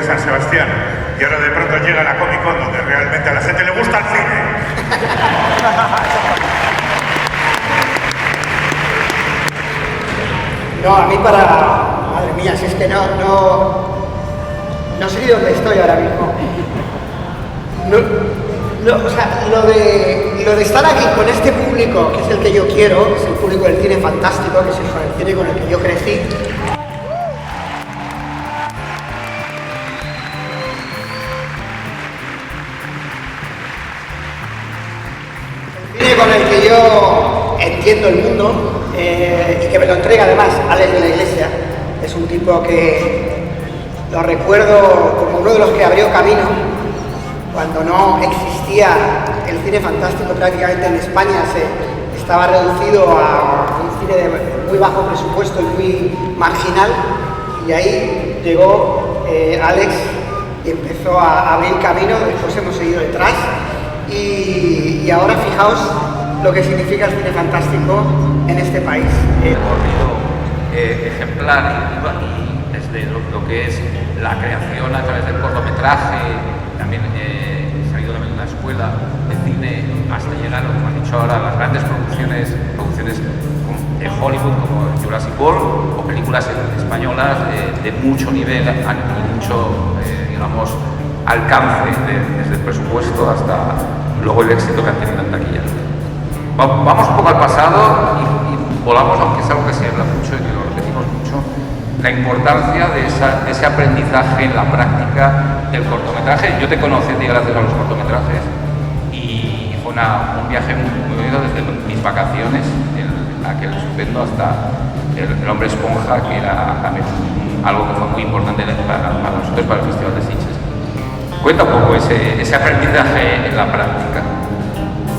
San Sebastián y ahora de pronto llega a la Comic Con donde realmente a la gente le gusta el cine. No, a mí madre mía, si es que no sé ni dónde estoy ahora mismo. O sea, lo de estar aquí con este público, que es el que yo quiero, es el público del cine fantástico, que es el cine con el que yo crecí. Con el que yo entiendo el mundo y que me lo entrega además Alex de la Iglesia. Es un tipo que lo recuerdo como uno de los que abrió camino cuando no existía el cine fantástico prácticamente en España. Estaba reducido a un cine de muy bajo presupuesto y muy marginal, y ahí llegó Alex y empezó a abrir camino. Después hemos seguido detrás. Y ahora fijaos lo que significa el cine fantástico en este país. Recorrido ejemplar y desde lo que es la creación a través del cortometraje, también he salido también de una escuela de cine hasta llegar, como han dicho ahora, a las grandes producciones de Hollywood como Jurassic World o películas españolas de mucho nivel y mucho, digamos, alcance desde el presupuesto hasta luego el éxito que han tenido en taquilla. Vamos un poco al pasado y volamos, aunque es algo que se habla mucho y que lo repetimos mucho, la importancia de ese aprendizaje en la práctica del cortometraje. Yo te conocí gracias a los cortometrajes y fue un viaje muy bonito desde mis vacaciones, aquel estupendo, hasta el Hombre Esponja, que era también algo que fue muy importante para nosotros, para el Festival de Sitges. Cuenta un poco ese aprendizaje en la práctica.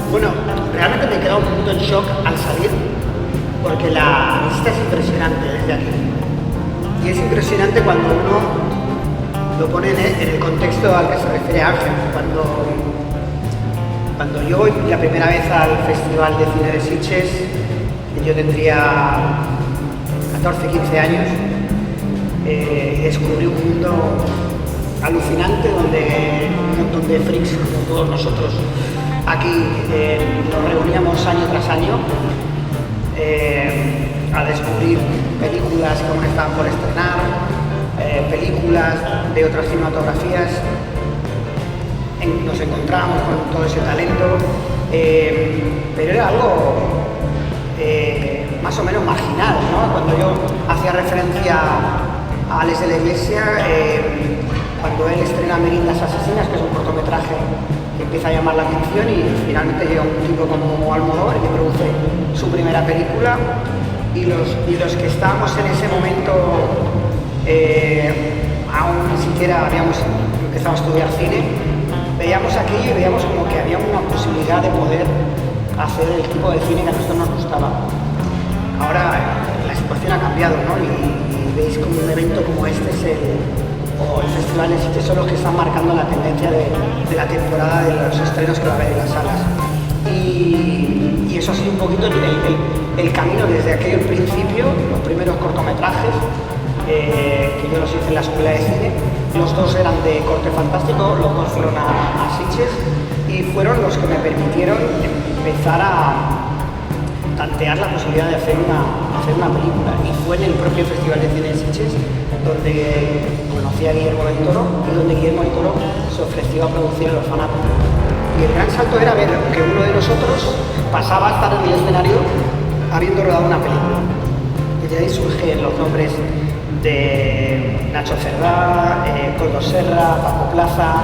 Bueno, realmente me he quedado un poquito en shock al salir, porque la vista es impresionante desde aquí. Y es impresionante cuando uno lo pone en el contexto al que se refiere Ángel. Cuando yo voy la primera vez al Festival de Cine de Sitges, yo tendría 14, 15 años, descubrí un mundo alucinante donde un montón de freaks como todos nosotros aquí nos reuníamos año tras año a descubrir películas que aún estaban por estrenar, películas de otras cinematografías. Nos encontramos con todo ese talento, pero era algo más o menos marginal, ¿no? Cuando yo hacía referencia a Alex de la Iglesia, cuando él estrena Merindas Asesinas, que es un cortometraje que empieza a llamar la atención, y finalmente llega un tipo como Almodóvar que produce su primera película, y los que estábamos en ese momento aún ni siquiera habíamos empezado a estudiar cine, veíamos aquello y veíamos como que había una posibilidad de poder hacer el tipo de cine que a nosotros nos gustaba. Ahora la situación ha cambiado, ¿no? Y veis como un evento como este o el Festival de Sitges son los que están marcando la tendencia de la temporada de los estrenos que va a haber en las salas. Y eso ha sido un poquito el camino desde aquel principio, los primeros cortometrajes que yo los hice en la escuela de cine. Los dos eran de corte fantástico, los dos fueron a Sitges y fueron los que me permitieron empezar a tantear la posibilidad de hacer una película. Y fue en el propio Festival de Cine de Sitges donde conocí a Guillermo del Toro y donde Guillermo del Toro se ofreció a producir El Orfanato. Y el gran salto era ver que uno de nosotros pasaba a estar en el escenario habiendo rodado una película. Y de ahí surgen los nombres de Nacho Cerdá, Coldo Serra, Paco Plaza,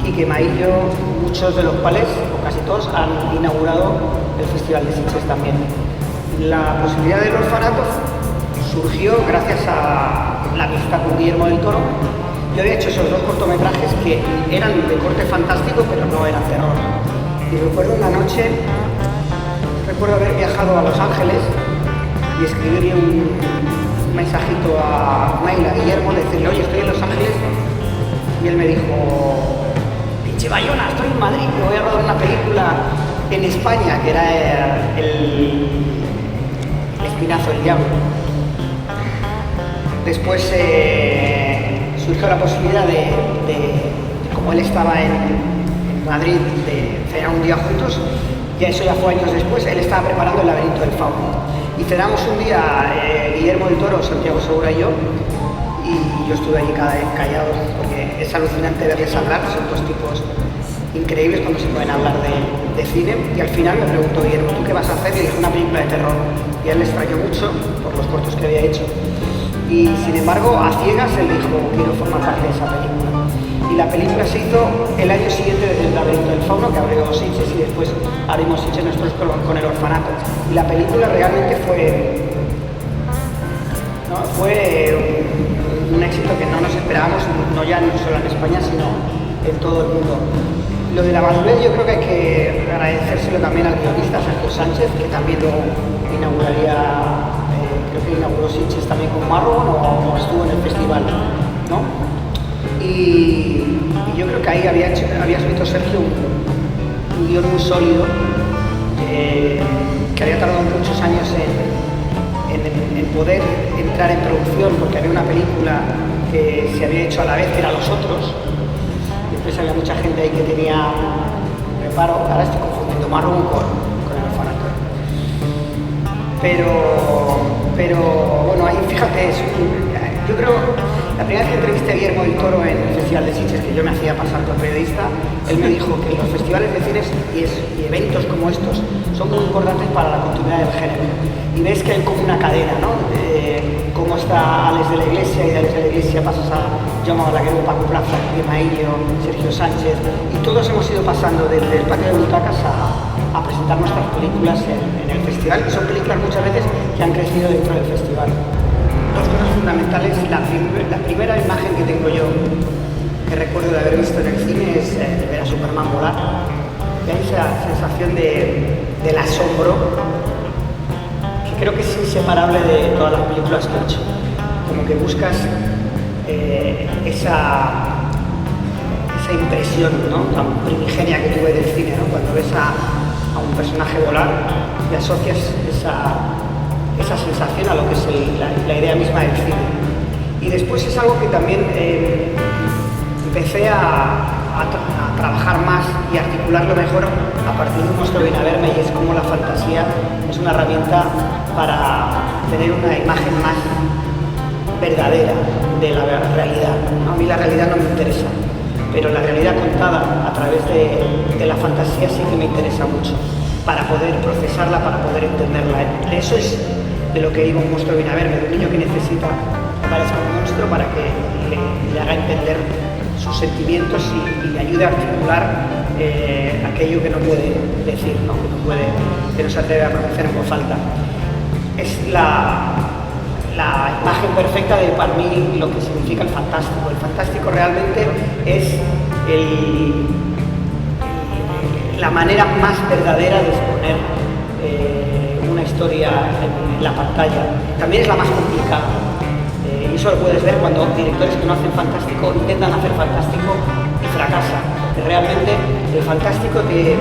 Quique Maillo, muchos de los cuales, o casi todos, han inaugurado el Festival de Sitges también. La posibilidad del orfanato surgió gracias a la amistad con Guillermo del Toro. Yo había hecho esos dos cortometrajes que eran de corte fantástico, pero no eran terror. Y recuerdo una noche, recuerdo haber viajado a Los Ángeles y escribirle un mensajito a mail a Guillermo, decirle, oye, estoy en Los Ángeles, y él me dijo, pinche Bayona, estoy en Madrid, me voy a rodar una película en España, que era el Espinazo del Diablo. Después surgió la posibilidad de como él estaba en Madrid, de cenar un día juntos, eso ya fue años después, él estaba preparando El Laberinto del Fauno. Y cenamos un día Guillermo del Toro, Santiago Segura y yo estuve allí callado, porque es alucinante verles hablar, son dos tipos increíbles cuando se pueden hablar de cine. Y al final me preguntó Guillermo, ¿tú qué vas a hacer? Y dije, una película de terror. Y a él le extrañó mucho por los cortos que había hecho. Y sin embargo, a ciegas él dijo, quiero formar parte de esa película. Y la película se hizo el año siguiente del Laberinto del Fauno, que abrió Sitges, y después abrimos Sitges nosotros con El Orfanato. Y la película realmente fue un éxito que no nos esperábamos, no ya ni solo en España, sino en todo el mundo. Lo de la madurez yo creo que hay que agradecérselo también al guionista Sergio Sánchez, que también luego inauguraría, creo que inauguró Sitges también con Marron o estuvo en el festival, ¿no? Y yo creo que ahí había escrito Sergio un guión muy sólido, que había tardado muchos años en poder entrar en producción, porque había una película que se había hecho a la vez, que era Los Otros. Después había mucha gente ahí que tenía reparo, ahora estoy confundiendo Marron con El Orfanato. Pero bueno, ahí fíjate, yo creo, la primera vez que entrevisté a Guillermo del Toro en el Festival de Sitges, que yo me hacía pasar por periodista, él me dijo que los festivales de cines y eventos como estos son muy importantes para la continuidad del género. Y ves que hay como una cadena, ¿no? Cómo está Alex de la Iglesia, y de Alex de la Iglesia pasas a Jaume Balaguer, Paco Plaza, Quique Maillo, Sergio Sánchez, y todos hemos ido pasando desde el patio de butacas a presentar nuestras películas en el festival, y son películas muchas veces que han crecido dentro del festival. Dos cosas fundamentales. La primera imagen que tengo yo, que recuerdo de haber visto en el cine, es ver a Superman volar. Y hay esa sensación del asombro, que creo que es inseparable de todas las películas que he hecho. Como que buscas esa impresión, ¿no?, tan primigenia que tuve del cine, ¿no? Cuando ves a un personaje volar y asocias esa sensación a lo que es la idea misma del cine. Y después es algo que también empecé a trabajar más y articularlo mejor a partir de Un monstruo viene a verme, y es como la fantasía es una herramienta para tener una imagen más verdadera de la realidad, ¿no? A mí la realidad no me interesa, pero la realidad contada a través de la fantasía sí que me interesa mucho, para poder procesarla, para poder entenderla. Eso es de lo que digo Un monstruo viene a verme, de un niño que necesita que aparezca un monstruo para que le haga entender sus sentimientos y le ayude a articular aquello que no puede decir, ¿no? Que no se atreve a pronunciar en voz alta. Es la imagen perfecta de, para mí, lo que significa el fantástico. El fantástico realmente es la manera más verdadera de exponer una historia en la pantalla. También es la más complicada. Y eso lo puedes ver cuando directores que no hacen fantástico intentan hacer fantástico y fracasan. Porque realmente el fantástico te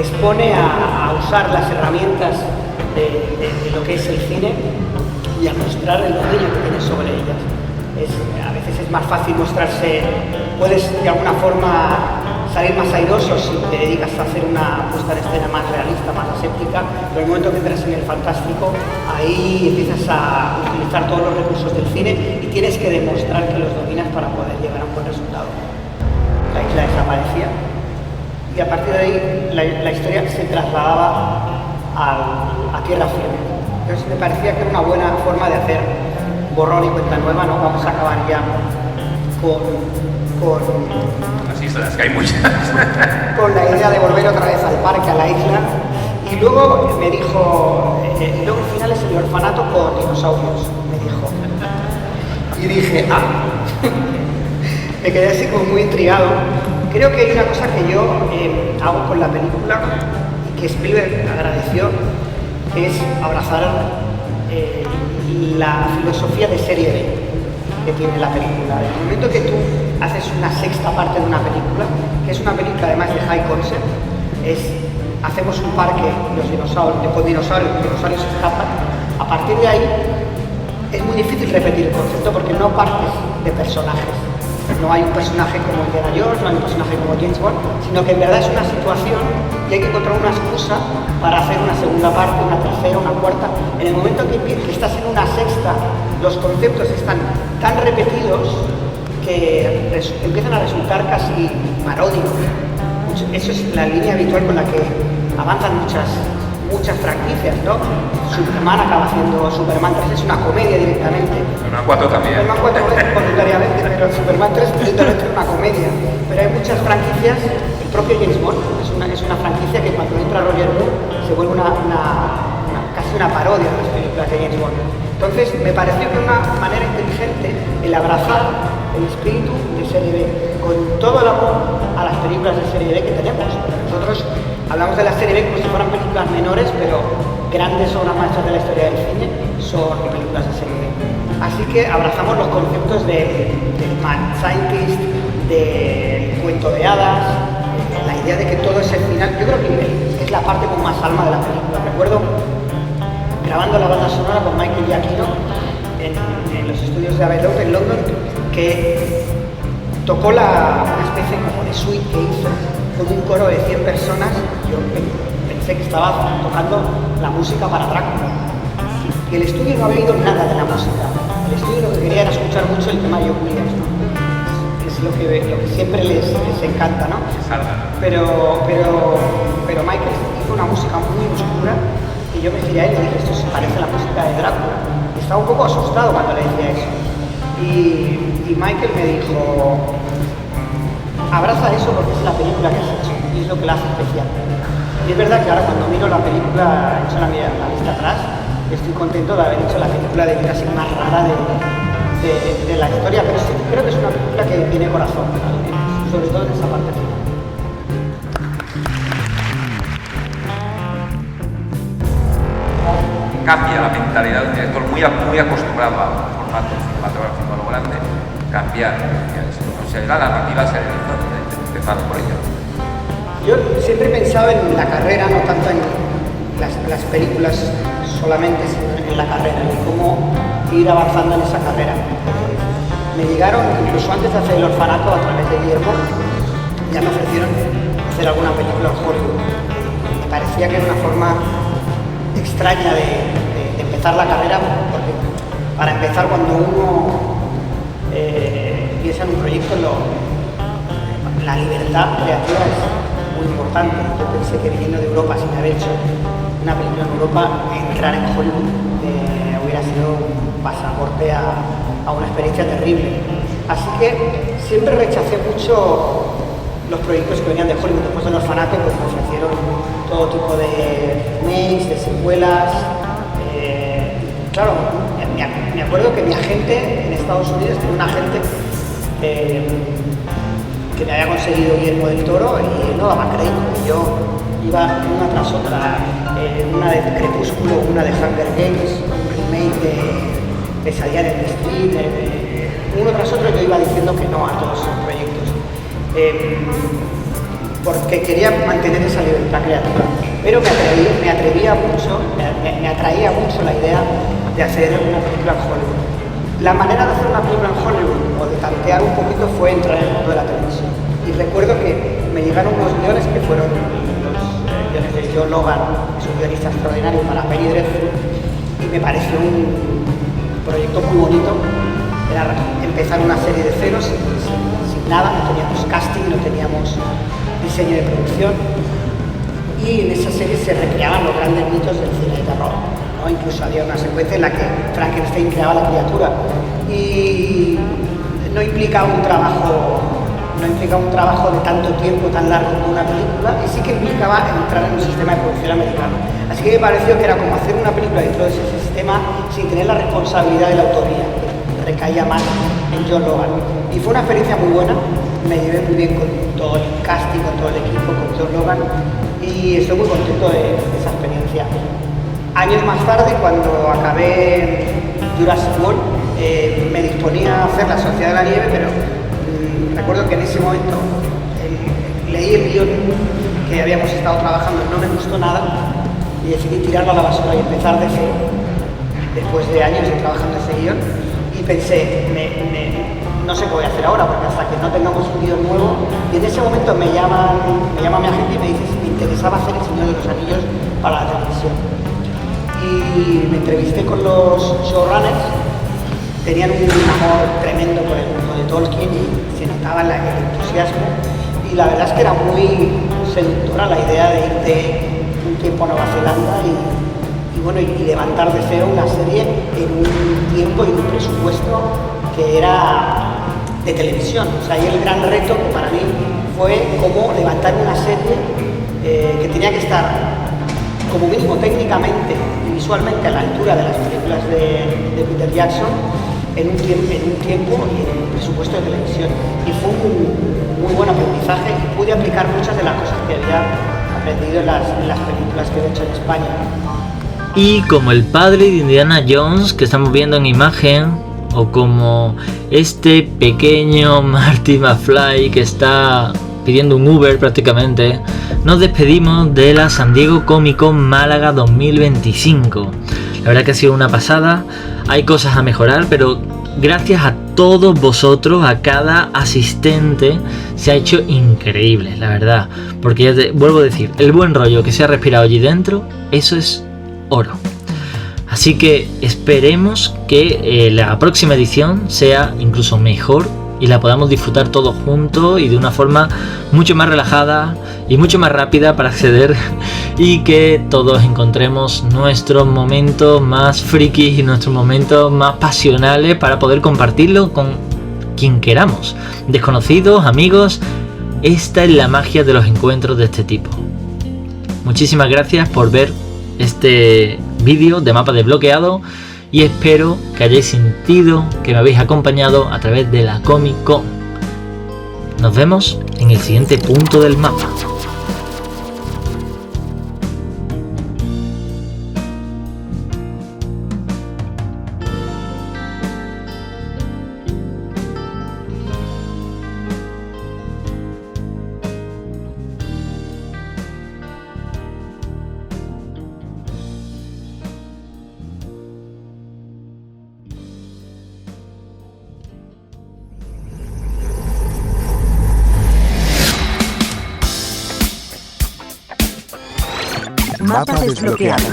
expone a usar las herramientas de lo que es el cine y a mostrar el dominio que tienes sobre ellas. A veces es más fácil mostrarse, puedes de alguna forma salir más airoso si te dedicas a hacer una puesta de escena más realista, más aséptica, pero el momento que entras en el fantástico, ahí empiezas a utilizar todos los recursos del cine y tienes que demostrar que los dominas para poder llegar a un buen resultado. La isla desaparecía y a partir de ahí la historia se trasladaba a tierra firme. Entonces me parecía que era una buena forma de hacer borrón y cuenta nueva, ¿no? Vamos a acabar ya con las islas, que hay muchas. Con la idea de volver otra vez al parque, a la isla. Y luego me dijo, y luego al final es el orfanato con dinosaurios, me dijo. Y dije, me quedé así como muy intrigado. Creo que hay una cosa que yo hago con la película y que Spielberg agradeció, que es abrazar la filosofía de serie B que tiene la película. En el momento que tú haces una sexta parte de una película, que es una película además de high concept, hacemos un parque con dinosaurios, los dinosaurios escapan. A partir de ahí es muy difícil repetir el concepto porque no partes de personajes. No hay un personaje como Indiana Jones, no hay un personaje como James Bond, sino que en verdad es una situación y hay que encontrar una excusa para hacer una segunda parte, una tercera, una cuarta. En el momento que estás en una sexta, los conceptos están tan repetidos que empiezan a resultar casi paródicos. Eso es la línea habitual con la que avanzan muchas franquicias, ¿no? Superman acaba haciendo Superman 3, es una comedia directamente. Superman 4 también. Superman 4 es voluntariamente, pero Superman 3 directamente es una comedia. Pero hay muchas franquicias, el propio James Bond es una franquicia que cuando entra Roger Moore se vuelve casi una parodia de las películas de James Bond. Entonces me pareció que una manera inteligente el abrazar el espíritu de serie B, con todo el amor a las películas de serie B que tenemos. Nosotros hablamos de la serie B como si fueran películas menores, pero grandes obras maestras de la historia del cine son películas de serie B. Así que abrazamos los conceptos del Mad Scientist, del cuento de hadas, la idea de que todo es el final. Yo creo que es la parte con más alma de la película. Recuerdo grabando la banda sonora con Michael Giacchino en los estudios de Abbey Road en London, que tocó una especie como de suite que hizo con un coro de 100 personas. Yo pensé que estaba tocando la música para Drácula. Y el estudio no había oído nada de la música. El estudio lo que quería era escuchar mucho el tema de John Williams, ¿no? Es lo que siempre les encanta, ¿no? Pero Michael hizo una música muy oscura y yo me giré a él y le dije, esto se parece a la música de Drácula. Y estaba un poco asustado cuando le decía eso. Y Michael me dijo, abraza eso porque es la película que has hecho y es lo que la hace especial. Y es verdad que ahora cuando miro la película, he hecho la vista atrás, estoy contento de haber hecho la película de casi más rara de la historia, pero sí creo que es una película que tiene corazón, sobre todo en esa parte final. Cambia la mentalidad de un director muy acostumbrado a un formato cinematográfico a lo grande, cambiar. O sea, la narrativa se realiza empezando por ella. Yo siempre he pensado en la carrera, no tanto en las películas solamente, sino en la carrera, en cómo ir avanzando en esa carrera. Me llegaron, incluso antes de hacer El Orfanato, a través de Guillermo, ya me ofrecieron hacer alguna película en Hollywood. Me parecía que era una forma extraña de empezar la carrera, porque para empezar cuando uno piensa en un proyecto, la libertad creativa es muy importante. Yo pensé que viniendo de Europa sin haber hecho una película en Europa, entrar en Hollywood hubiera sido un pasaporte a una experiencia terrible. Así que siempre rechacé mucho los proyectos que venían de Hollywood. Después del Orfanato pues me ofrecieron todo tipo de remakes, de secuelas. Claro, me acuerdo que mi agente en Estados Unidos tenía un agente que me había conseguido Guillermo del Toro y no daba crédito. Yo iba una tras otra, una de Crepúsculo, una de Hunger Games, un remake de Pesadilla en el Street, uno tras otro yo iba diciendo que no a todos esos proyectos. Porque quería mantener esa libertad creativa. Pero me atraía mucho la idea de hacer una película en Hollywood. La manera de hacer una película en Hollywood, o de tantear un poquito, fue entrar en el mundo de la televisión. Y recuerdo que me llegaron unos guiones que fueron los guiones de John Logan, que es un guionista extraordinario, para Penny Dreadful, y me pareció un proyecto muy bonito. Era empezar una serie de ceros, sin nada, no teníamos casting, no teníamos diseño de producción, y en esa serie se recreaban los grandes mitos del cine de terror, ¿no? Incluso había una secuencia en la que Frankenstein creaba la criatura, y no implicaba un trabajo de tanto tiempo, tan largo como una película, y sí que implicaba entrar en un sistema de producción americano. Así que me pareció que era como hacer una película dentro de ese sistema sin tener la responsabilidad de la autoría, que recaía más en John Logan. Y fue una experiencia muy buena, me llevé muy bien con todo el casting, con todo el equipo, con John Logan, y estoy muy contento de esa experiencia. Años más tarde, cuando acabé Jurassic World, me disponía a hacer La Sociedad de la Nieve, pero recuerdo que en ese momento leí el guión que habíamos estado trabajando, no me gustó nada y decidí tirarlo a la basura y empezar de cero, después de años de trabajando ese guión, y pensé, no sé qué voy a hacer ahora, porque hasta que no tengamos un guión nuevo, y en ese momento me llama mi agente y me dice si me interesaba hacer El Señor de los Anillos para la televisión. Y me entrevisté con los showrunners, tenían un amor tremendo por el mundo de Tolkien y se notaba el entusiasmo, y la verdad es que era muy seductora la idea de irte un tiempo a Nueva Zelanda y levantar de cero una serie en un tiempo y un presupuesto que era de televisión. O sea, y el gran reto que para mí fue cómo levantar una serie que tenía que estar como mínimo técnicamente y visualmente a la altura de las películas de Peter Jackson en un tiempo y en un presupuesto de televisión. Y fue un muy buen aprendizaje y pude aplicar muchas de las cosas que había aprendido en las películas que he hecho en España. Y como el padre de Indiana Jones que estamos viendo en imagen, o como este pequeño Marty McFly que está pidiendo un Uber prácticamente, nos despedimos de la San Diego Comic Con Málaga 2025. La verdad que ha sido una pasada, hay cosas a mejorar, pero gracias a todos vosotros, a cada asistente, se ha hecho increíble, la verdad. Porque ya te vuelvo a decir, el buen rollo que se ha respirado allí dentro, eso es oro. Así que esperemos que la próxima edición sea incluso mejor y la podamos disfrutar todos juntos y de una forma mucho más relajada y mucho más rápida para acceder, y que todos encontremos nuestros momentos más frikis y nuestros momentos más pasionales para poder compartirlo con quien queramos, desconocidos, amigos. Esta es la magia de los encuentros de este tipo. Muchísimas gracias por ver este vídeo de Mapa Desbloqueado y espero que hayáis sentido que me habéis acompañado a través de la Comic Con. Nos vemos en el siguiente punto del mapa. Mapa desbloqueado.